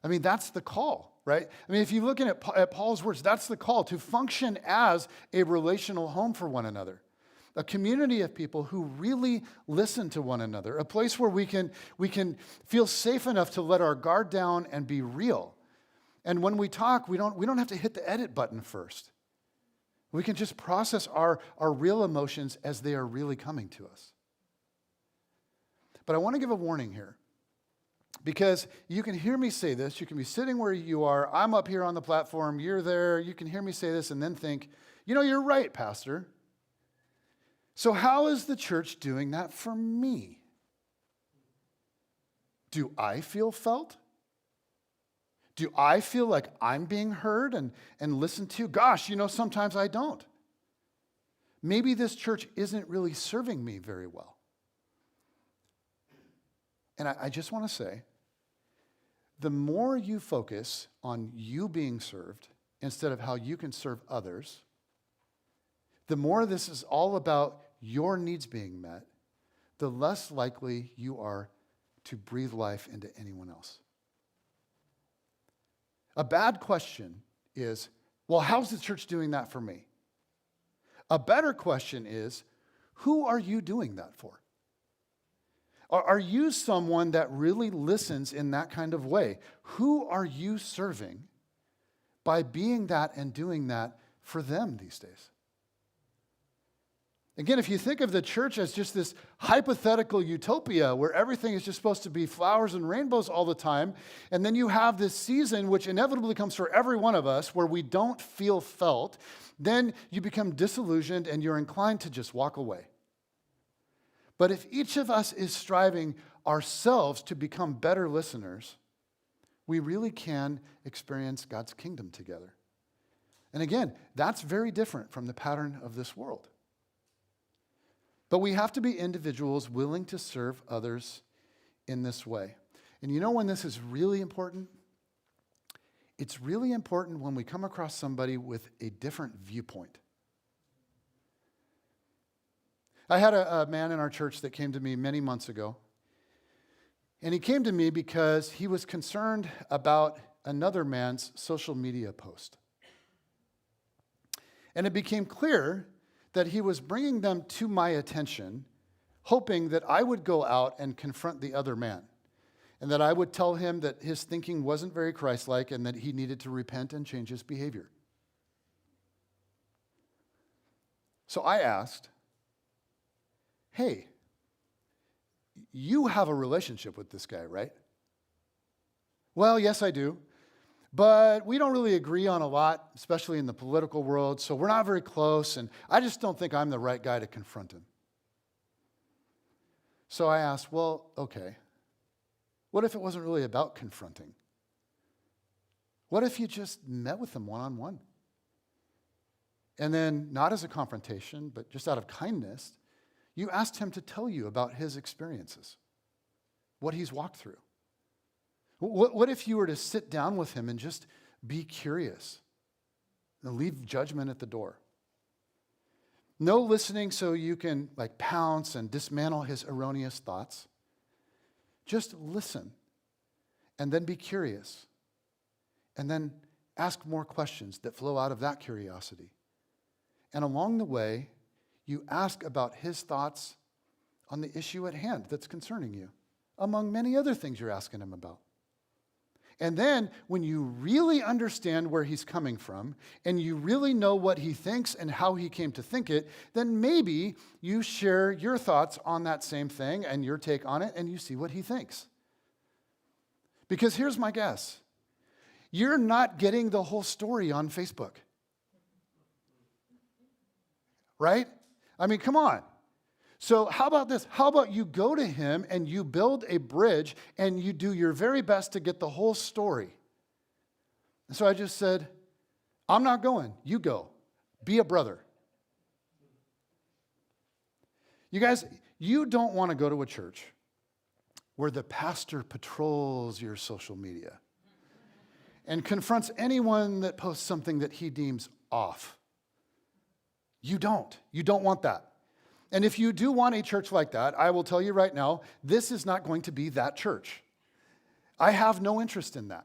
I mean, that's the call, right? I mean, if you're looking at Paul's words, that's the call, to function as a relational home for one another. A community of people who really listen to one another. A place where we can feel safe enough to let our guard down and be real. And when we talk, we don't have to hit the edit button first. We can just process our real emotions as they are really coming to us. But I want to give a warning here. Because you can hear me say this, you can be sitting where you are, I'm up here on the platform, you're there, you can hear me say this and then think, you're right, Pastor. So how is the church doing that for me? Do I feel felt? Do I feel like I'm being heard and listened to? Gosh, sometimes I don't. Maybe this church isn't really serving me very well. And I just want to say, the more you focus on you being served instead of how you can serve others, the more this is all about your needs being met, the less likely you are to breathe life into anyone else. A bad question is, well, how's the church doing that for me? A better question is, who are you doing that for? Are you someone that really listens in that kind of way? Who are you serving by being that and doing that for them these days? Again, if you think of the church as just this hypothetical utopia where everything is just supposed to be flowers and rainbows all the time, and then you have this season which inevitably comes for every one of us where we don't feel felt, then you become disillusioned and you're inclined to just walk away. But if each of us is striving ourselves to become better listeners, we really can experience God's kingdom together. And again, that's very different from the pattern of this world. But we have to be individuals willing to serve others in this way. And you know when this is really important? It's really important when we come across somebody with a different viewpoint. I had a man in our church that came to me many months ago. And he came to me because he was concerned about another man's social media post. And it became clear that he was bringing them to my attention, hoping that I would go out and confront the other man, and that I would tell him that his thinking wasn't very Christ-like and that he needed to repent and change his behavior. So I asked, hey, you have a relationship with this guy, right? Well, yes, I do. But we don't really agree on a lot, especially in the political world, so we're not very close, and I just don't think I'm the right guy to confront him. So I asked, well, okay, what if it wasn't really about confronting? What if you just met with him one-on-one? And then, not as a confrontation, but just out of kindness, you asked him to tell you about his experiences, what he's walked through. What if you were to sit down with him and just be curious and leave judgment at the door? No listening so you can pounce and dismantle his erroneous thoughts. Just listen and then be curious and then ask more questions that flow out of that curiosity. And along the way, you ask about his thoughts on the issue at hand that's concerning you, among many other things you're asking him about. And then when you really understand where he's coming from and you really know what he thinks and how he came to think it, then maybe you share your thoughts on that same thing and your take on it and you see what he thinks. Because here's my guess. You're not getting the whole story on Facebook. Right? I mean, come on. So how about this? How about you go to him and you build a bridge and you do your very best to get the whole story? And so I just said, I'm not going. You go. Be a brother. You guys, you don't want to go to a church where the pastor patrols your social media and confronts anyone that posts something that he deems off. You don't. You don't want that. And if you do want a church like that, I will tell you right now, this is not going to be that church. I have no interest in that.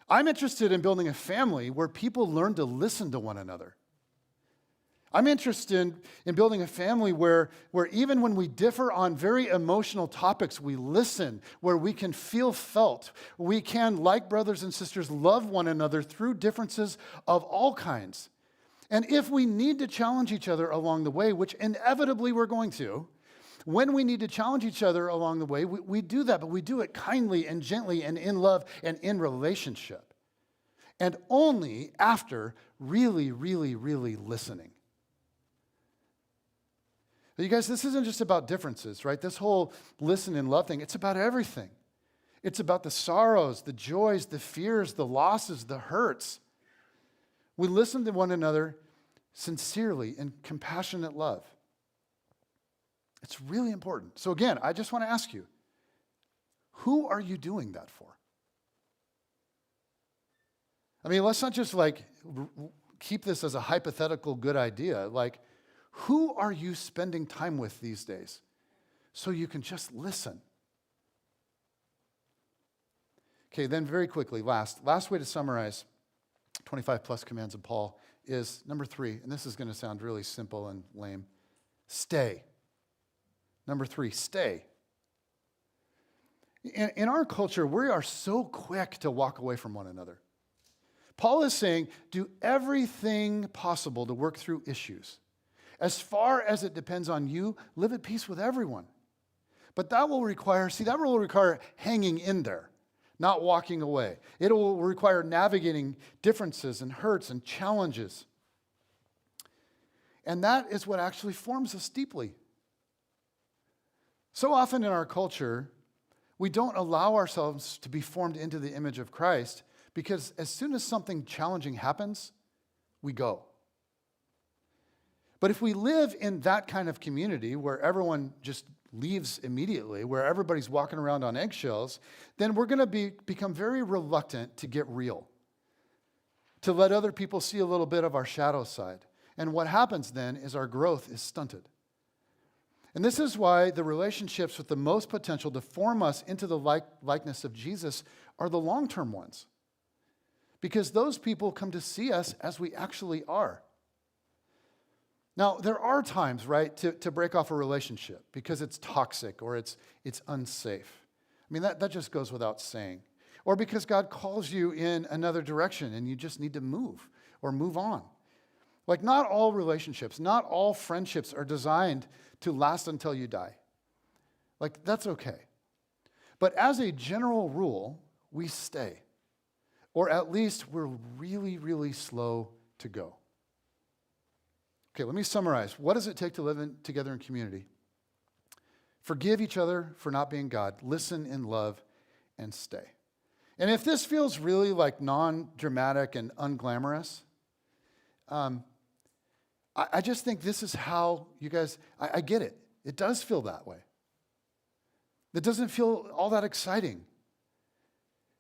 I'm interested in building a family where people learn to listen to one another. I'm interested in building a family where even when we differ on very emotional topics, we listen, where we can feel felt. We can, like brothers and sisters, love one another through differences of all kinds. And if we need to challenge each other along the way, which inevitably we're going to, when we need to challenge each other along the way, we do that, but we do it kindly and gently and in love and in relationship. And only after really, really, really listening. But you guys, this isn't just about differences, right? This whole listen and love thing, it's about everything. It's about the sorrows, the joys, the fears, the losses, the hurts. We listen to one another sincerely in compassionate love. It's really important. So again, I just want to ask you, who are you doing that for? I mean, let's not just keep this as a hypothetical good idea. Who are you spending time with these days so you can just listen? Okay, then very quickly, last way to summarize 25 plus commands of Paul is number 3, and this is going to sound really simple and lame. Stay. Number 3, stay. In our culture, we are so quick to walk away from one another. Paul is saying, do everything possible to work through issues. As far as it depends on you, live at peace with everyone. But that will require hanging in there, not walking away. It will require navigating differences and hurts and challenges. And that is what actually forms us deeply. So often in our culture, we don't allow ourselves to be formed into the image of Christ because as soon as something challenging happens, we go. But if we live in that kind of community where everyone just leaves immediately, where everybody's walking around on eggshells, then we're going to become very reluctant to get real, to let other people see a little bit of our shadow side. And what happens then is our growth is stunted. And this is why the relationships with the most potential to form us into the likeness of Jesus are the long-term ones. Because those people come to see us as we actually are. Now, there are times, right, to break off a relationship because it's toxic or it's unsafe. I mean, that just goes without saying. Or because God calls you in another direction and you just need to move or move on. Not all relationships, not all friendships are designed to last until you die. That's okay. But as a general rule, we stay. Or at least we're really, really slow to go. Okay, let me summarize. What does it take to live together in community? Forgive each other for not being God. Listen in love and stay. And if this feels really non-dramatic and unglamorous, I just think this is how you guys, I get it. It does feel that way. It doesn't feel all that exciting.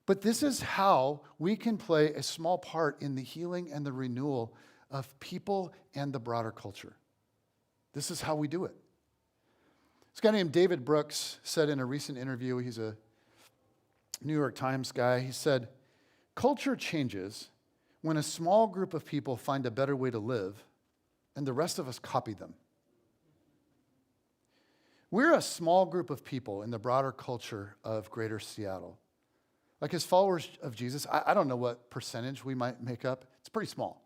But this is how we can play a small part in the healing and the renewal of people and the broader culture. This is how we do it. This guy named David Brooks said in a recent interview, he's a New York Times guy, he said, culture changes when a small group of people find a better way to live and the rest of us copy them. We're a small group of people in the broader culture of Greater Seattle. Like as followers of Jesus, I don't know what percentage we might make up. It's pretty small.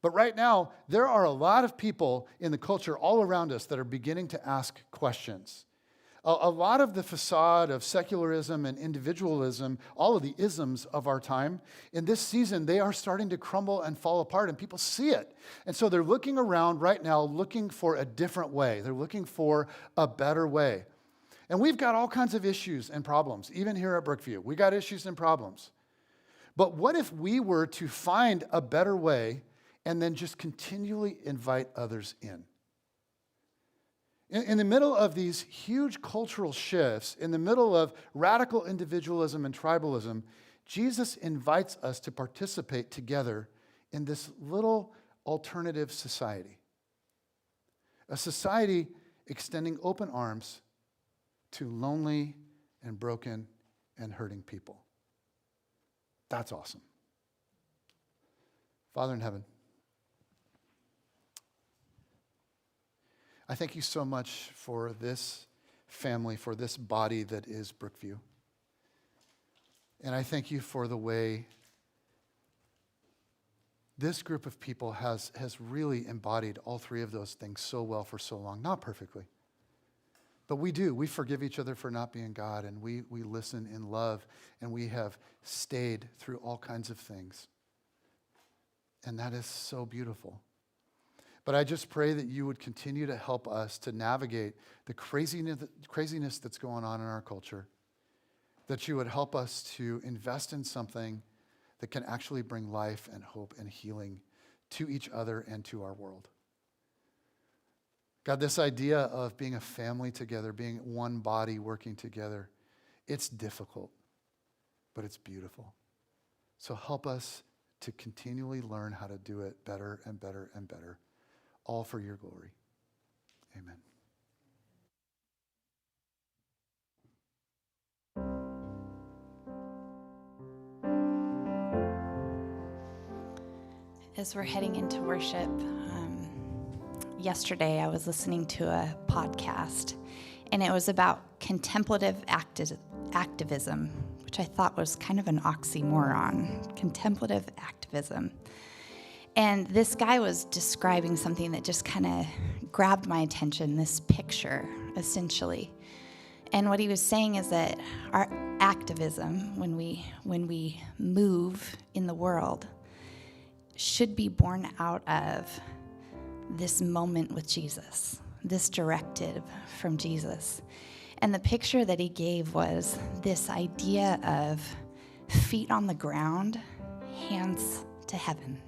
But right now, there are a lot of people in the culture all around us that are beginning to ask questions. A lot of the facade of secularism and individualism, all of the isms of our time, in this season, they are starting to crumble and fall apart, and people see it. And so they're looking around right now, looking for a different way. They're looking for a better way. And we've got all kinds of issues and problems, even here at Brookview. We got issues and problems. But what if we were to find a better way and then just continually invite others in? In the middle of these huge cultural shifts, in the middle of radical individualism and tribalism, Jesus invites us to participate together in this little alternative society. A society extending open arms to lonely and broken and hurting people. That's awesome. Father in heaven, I thank you so much for this family, for this body that is Brookview. And I thank you for the way this group of people has really embodied all three of those things so well for so long. Not perfectly, but we do. We forgive each other for not being God, and we listen in love, and we have stayed through all kinds of things. And that is so beautiful. But I just pray that you would continue to help us to navigate the craziness that's going on in our culture, that you would help us to invest in something that can actually bring life and hope and healing to each other and to our world. God, this idea of being a family together, being one body working together, it's difficult, but it's beautiful. So help us to continually learn how to do it better and better and better. All for your glory. Amen. As we're heading into worship, yesterday I was listening to a podcast, and it was about contemplative activism, which I thought was kind of an oxymoron. Contemplative activism. And this guy was describing something that just kind of grabbed my attention, this picture, essentially. And what he was saying is that our activism, when we move in the world, should be born out of this moment with Jesus, this directive from Jesus. And the picture that he gave was this idea of feet on the ground, hands to heaven.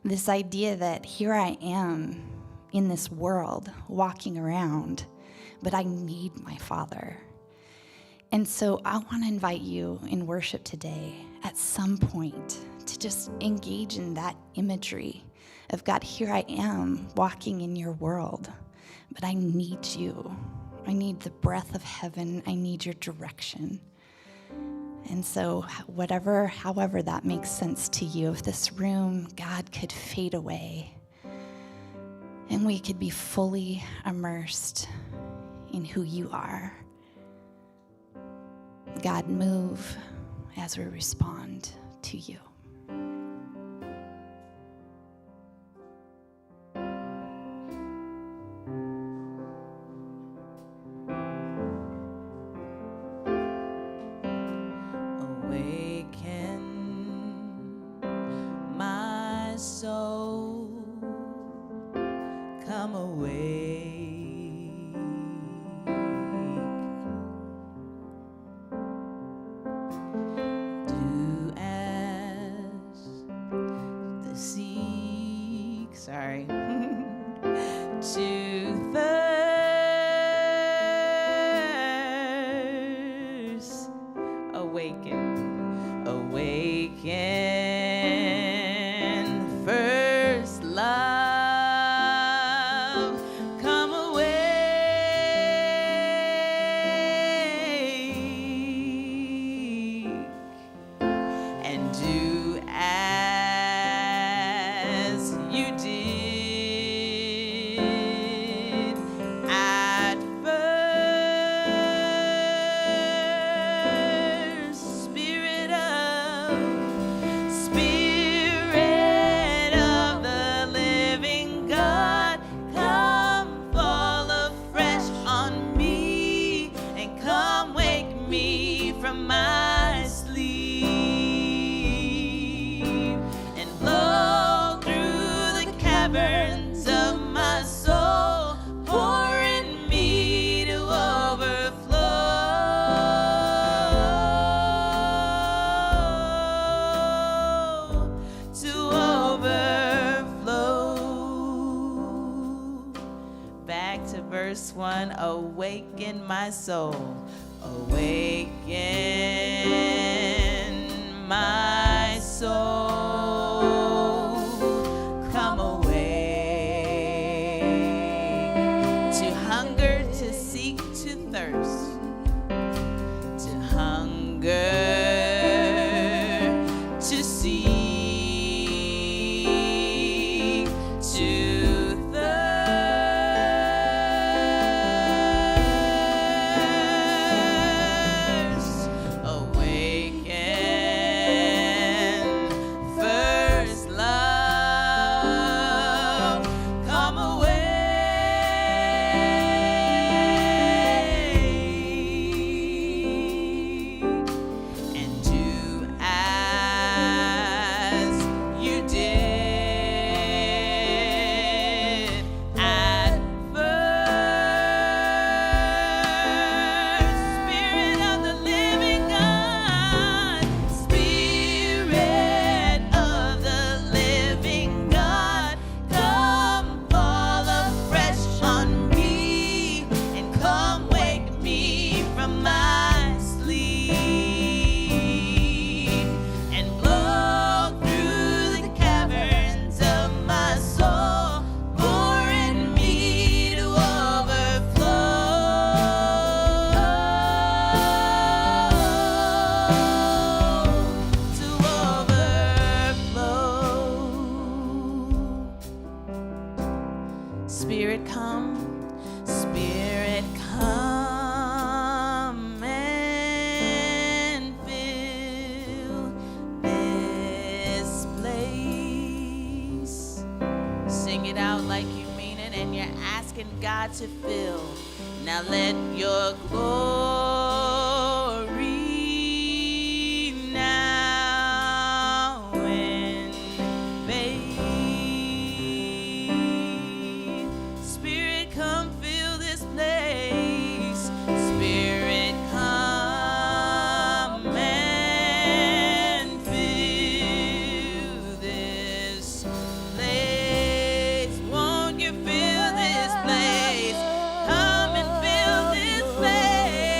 This idea that here I am in this world, walking around, but I need my Father. And so I want to invite you in worship today at some point to just engage in that imagery of God, here I am walking in your world, but I need you. I need the breath of heaven. I need your direction. And so however that makes sense to you, if this room, God, could fade away and we could be fully immersed in who you are. God, move as we respond to you. Spirit. one. Awaken my soul. Awaken my soul. Come away to hunger, to seek, to thirst, to hunger, to seek, to thirst. Awaken first love. Come away and do as you did at first. Spirit of the living God, Spirit of the living God, come fall afresh on me and come wake me from my sleep and blow through the caverns of my soul, pour in me to overflow. Spirit come and fill this place. Sing it out like you mean it, and you're asking God to fill. Now let your glory now invade. Spirit, come fill this place. Spirit, come and fill this place. Won't you fill this place? Come and fill this place.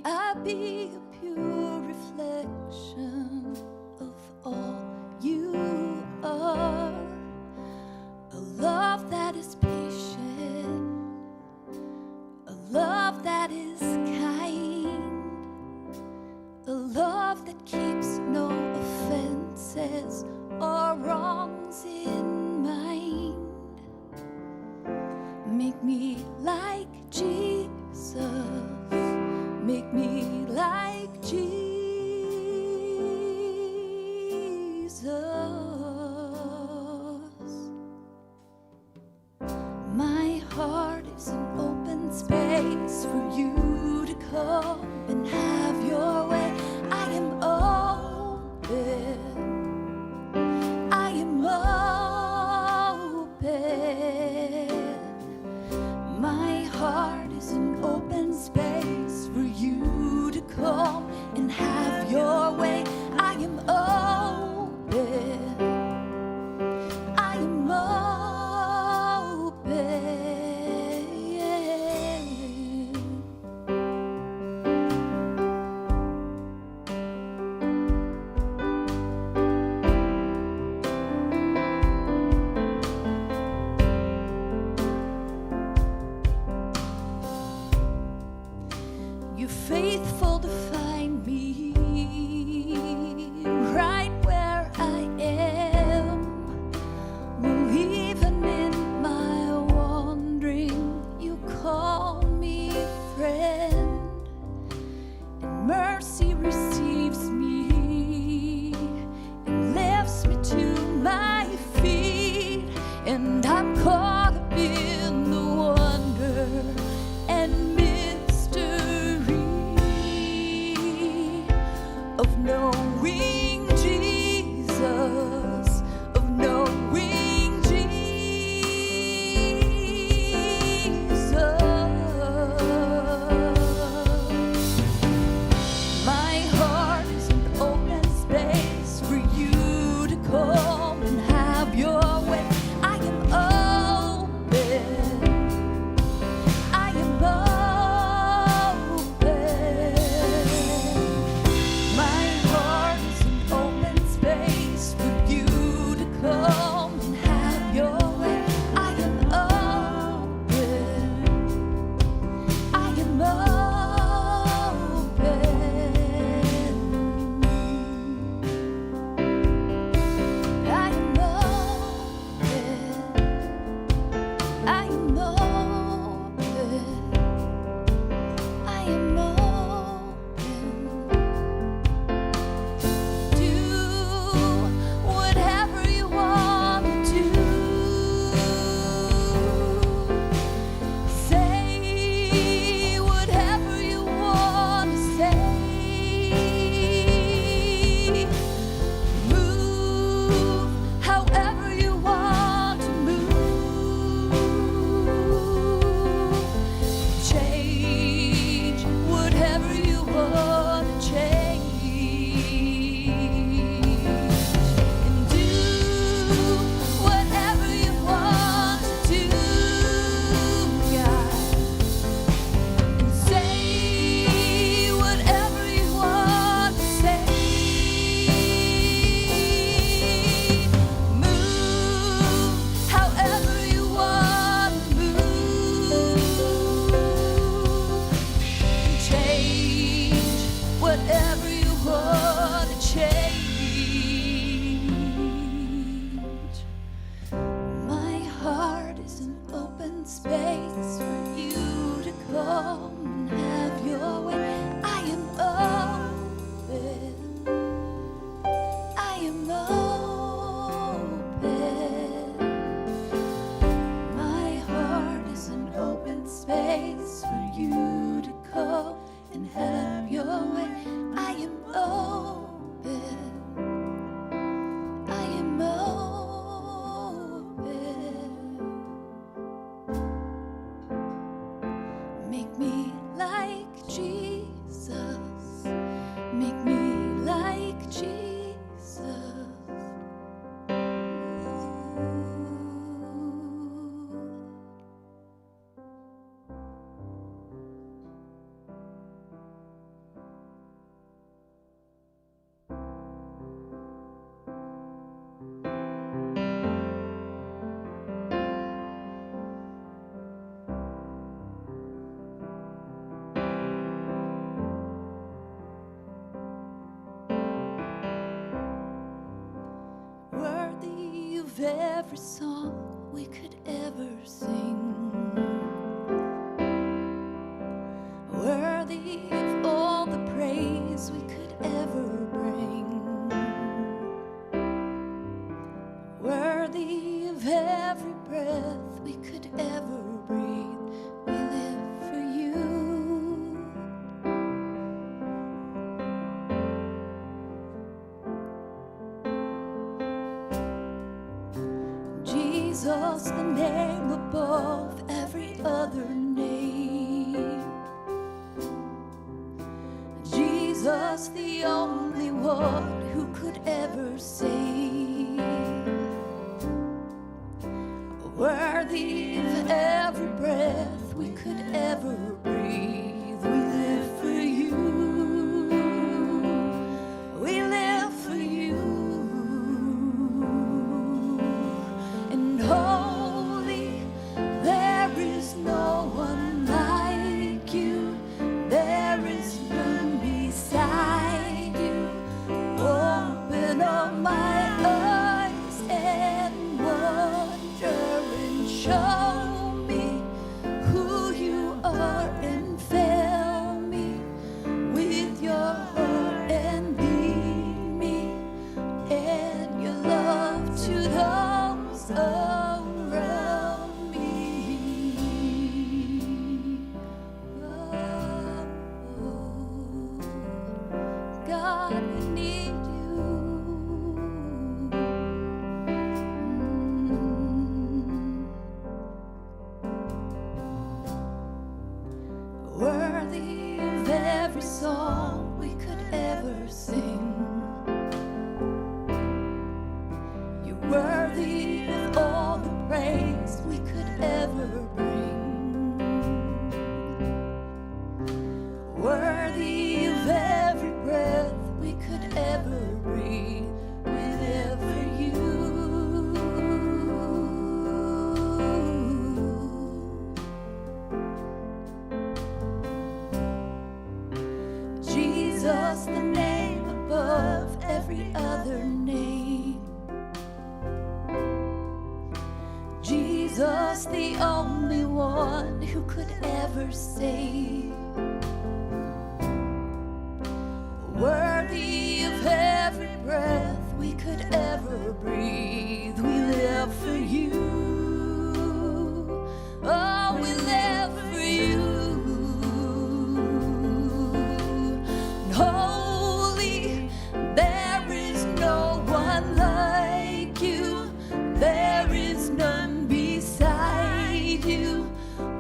I be a pure reflection of all you are? A love that is patient, a love that is kind, a love that keeps no offenses or wrongs in mind. Make me like Jesus, make me like Jesus. My heart is an open space for you to come and have your way. I am open, I am open. My heart is an open space for you to come and have your way. I am open, I am open. You're faithful to find me right where I am. Well, even in my wandering, you call me friend. And mercy receives me and lifts me to my feet. And I'm caught up in the wonder and of knowing Jesus, of knowing Jesus. My heart is an open space for you to come and have your way. I am open, I am open. Come and have your way. I am open, I am open. I am open, I am open, I am open. Do whatever you want to do. Say whatever you want to say. Move however you want to move. Change whatever you want to change. And do whatever you want to do, God. And say whatever you want to say. Move however you want to move. Change whatever you want to change. My heart is an open space for you to come and have your way. I am open, I am open. My heart is an open space for you to come and have your way. I am open, I am open. Make me like Jesus, make me like Jesus. every song we could ever sing. Worthy of all the praise we could ever bring. Worthy of every breath we could ever breathe. We live for you. Jesus, the name above every other name. Jesus, the only one who could ever save. Worthy of every breath we could ever breathe. We live for you. We live for you. And holy, there is no one like you. There is none beside you. Open up my eyes and wonder and show me who you are and fill me with your heart and lead me and your love to those around me. Oh, God, we need you. Worthy of every song we could ever sing. You're worthy of all the praise we could ever bring. Worthy of every breath we could ever breathe. We live for you. Jesus, the name above every other name. Jesus, the only one who could ever save. Worthy of every breath we could ever breathe. We live for you. Oh, we live for you. Holy, there is no one like you. There is none beside you.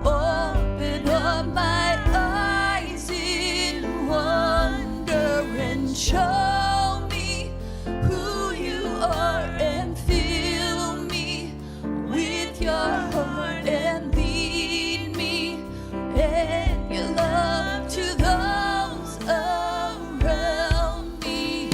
Open up my eyes in wonder and show me who you are and fill me with your heart and lead me and your love to those around me.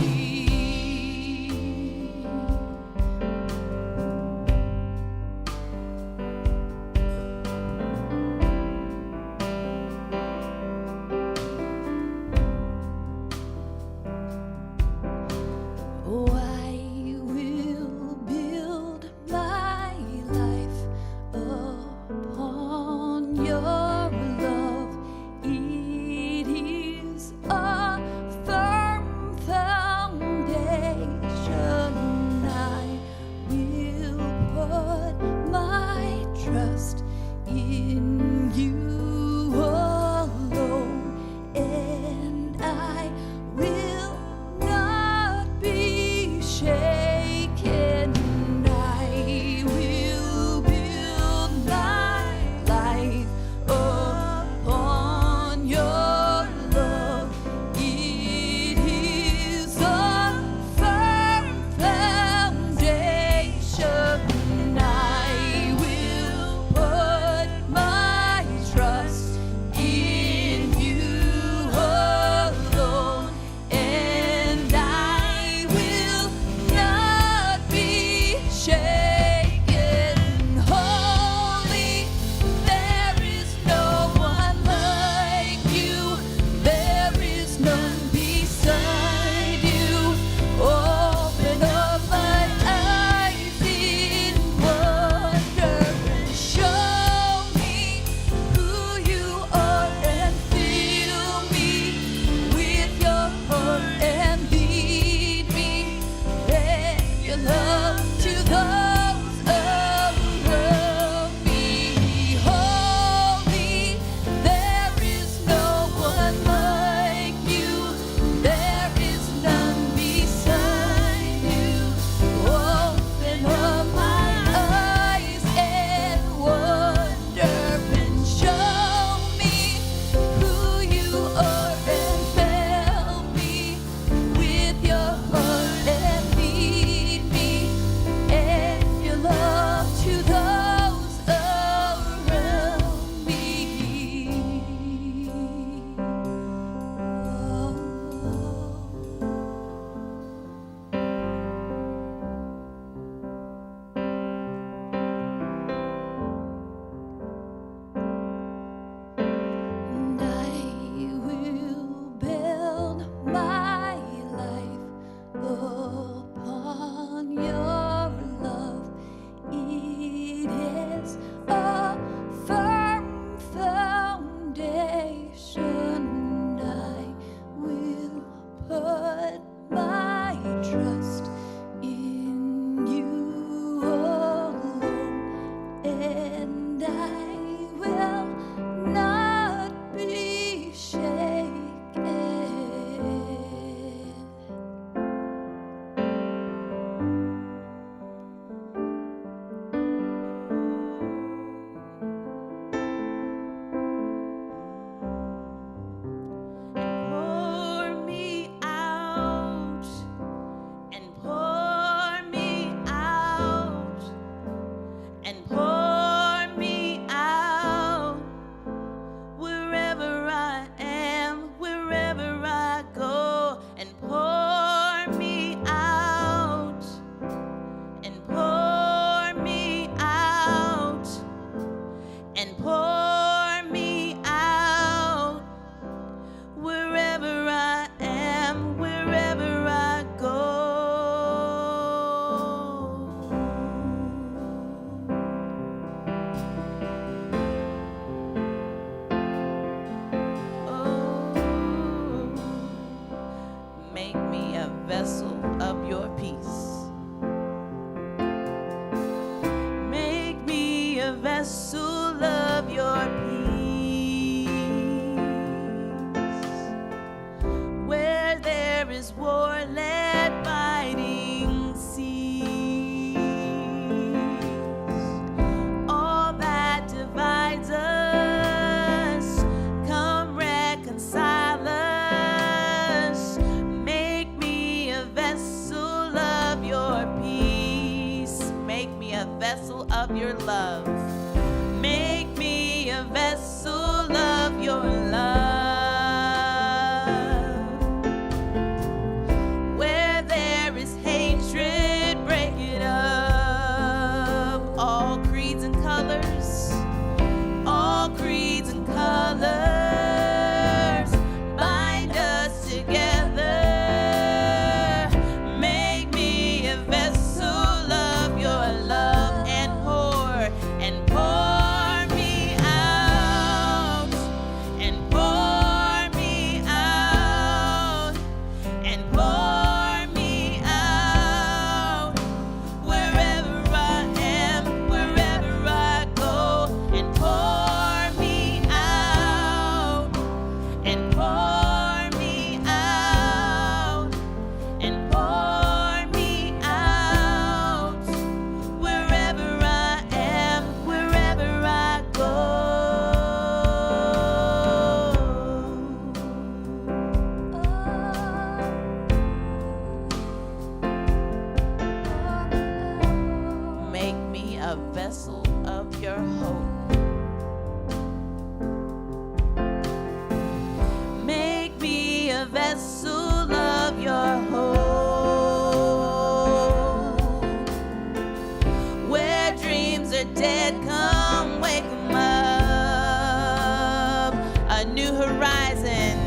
horizon,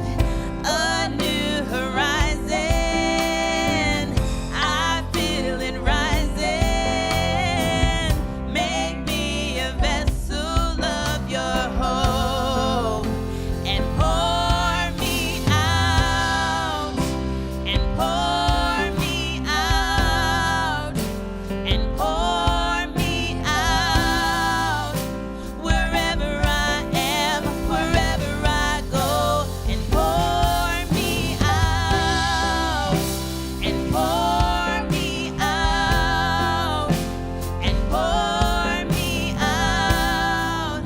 a new horizon. I feel it rising. Make me a vessel of your hope and pour me out, and pour me out, and pour me out. Wherever I am, wherever I go, and pour me out, and pour me out, and pour me out.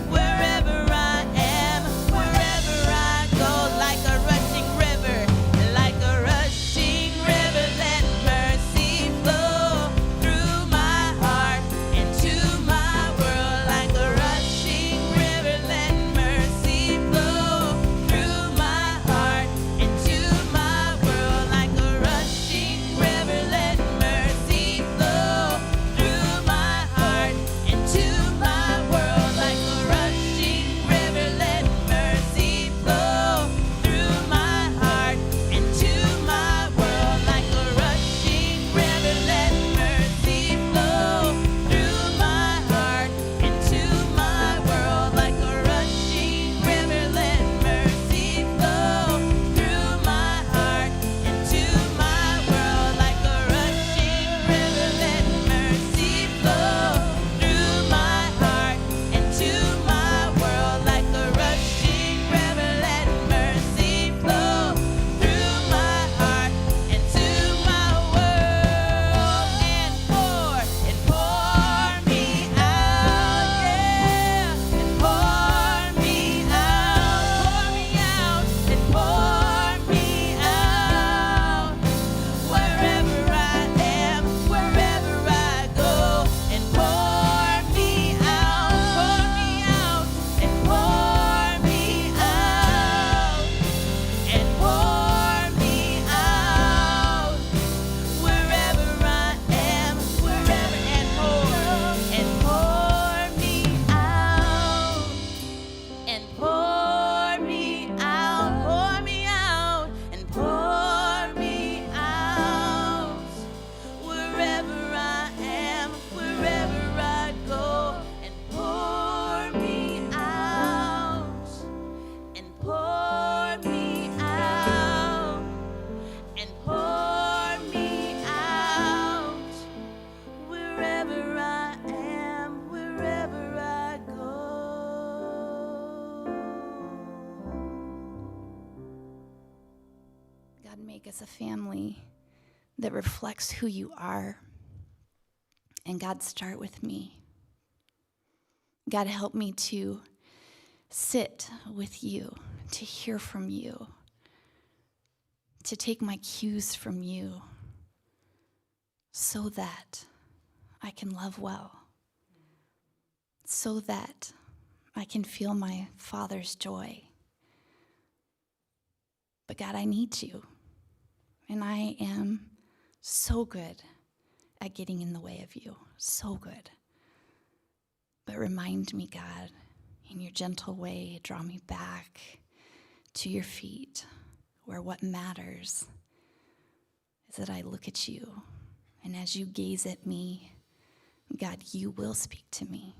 Wherever I am, wherever I go, like a rushing river, like a rushing river, let mercy flow through my heart into my world. Like a rushing river, let mercy flow through my heart into my world. Like a rushing river, let mercy flow through my heart into my world. Like a rushing river, let mercy flow through my heart into my world. Like a rushing river, let mercy flow through my heart into my world. Like a rushing river, let mercy flow through my heart into my world. Like a rushing river, let mercy flow through my heart into my world. Like a rushing river, let mercy flow through my heart into my world. And pour me out, yeah, and pour me out, and pour me out. Wherever I am, wherever I go, and pour me out, and pour me out, and pour me out. Wherever I am, wherever, and pour me out, and pour me out, and pour me out. Wherever I am, wherever I go, and pour me out, and pour me out, and pour me out. Wherever I am, wherever I go. God, make us a family that reflects who you are. And God, start with me. God, help me to sit with you, to hear from you, to take my cues from you, so that I can love well, so that I can feel my Father's joy. But God, I need you, and I am so good at getting in the way of you, so good. But remind me, God, in your gentle way, draw me back to your feet, where what matters is that I look at you, and as you gaze at me, God, you will speak to me.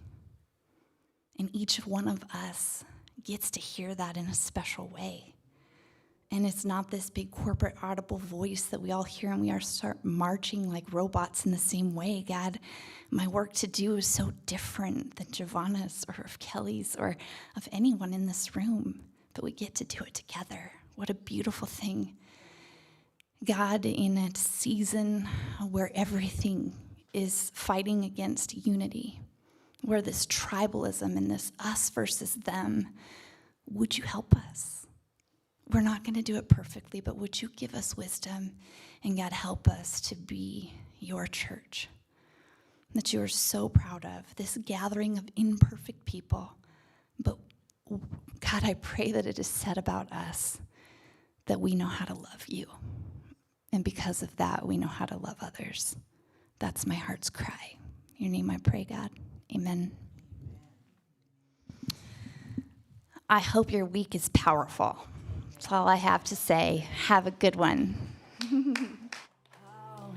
And each one of us gets to hear that in a special way. And it's not this big corporate audible voice that we all hear and we are start marching like robots in the same way. God, my work to do is so different than Giovanna's or of Kelly's or of anyone in this room, but we get to do it together. What a beautiful thing. God, in a season where everything is fighting against unity, where this tribalism and this us versus them, would you help us? We're not going to do it perfectly, but would you give us wisdom? And God, help us to be your church that you are so proud of, this gathering of imperfect people. But God, I pray that it is said about us that we know how to love you. And because of that, we know how to love others. That's my heart's cry. In your name I pray, God. Amen. I hope your week is powerful. That's all I have to say. Have a good one.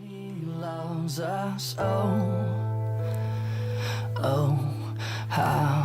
He loves us, oh, how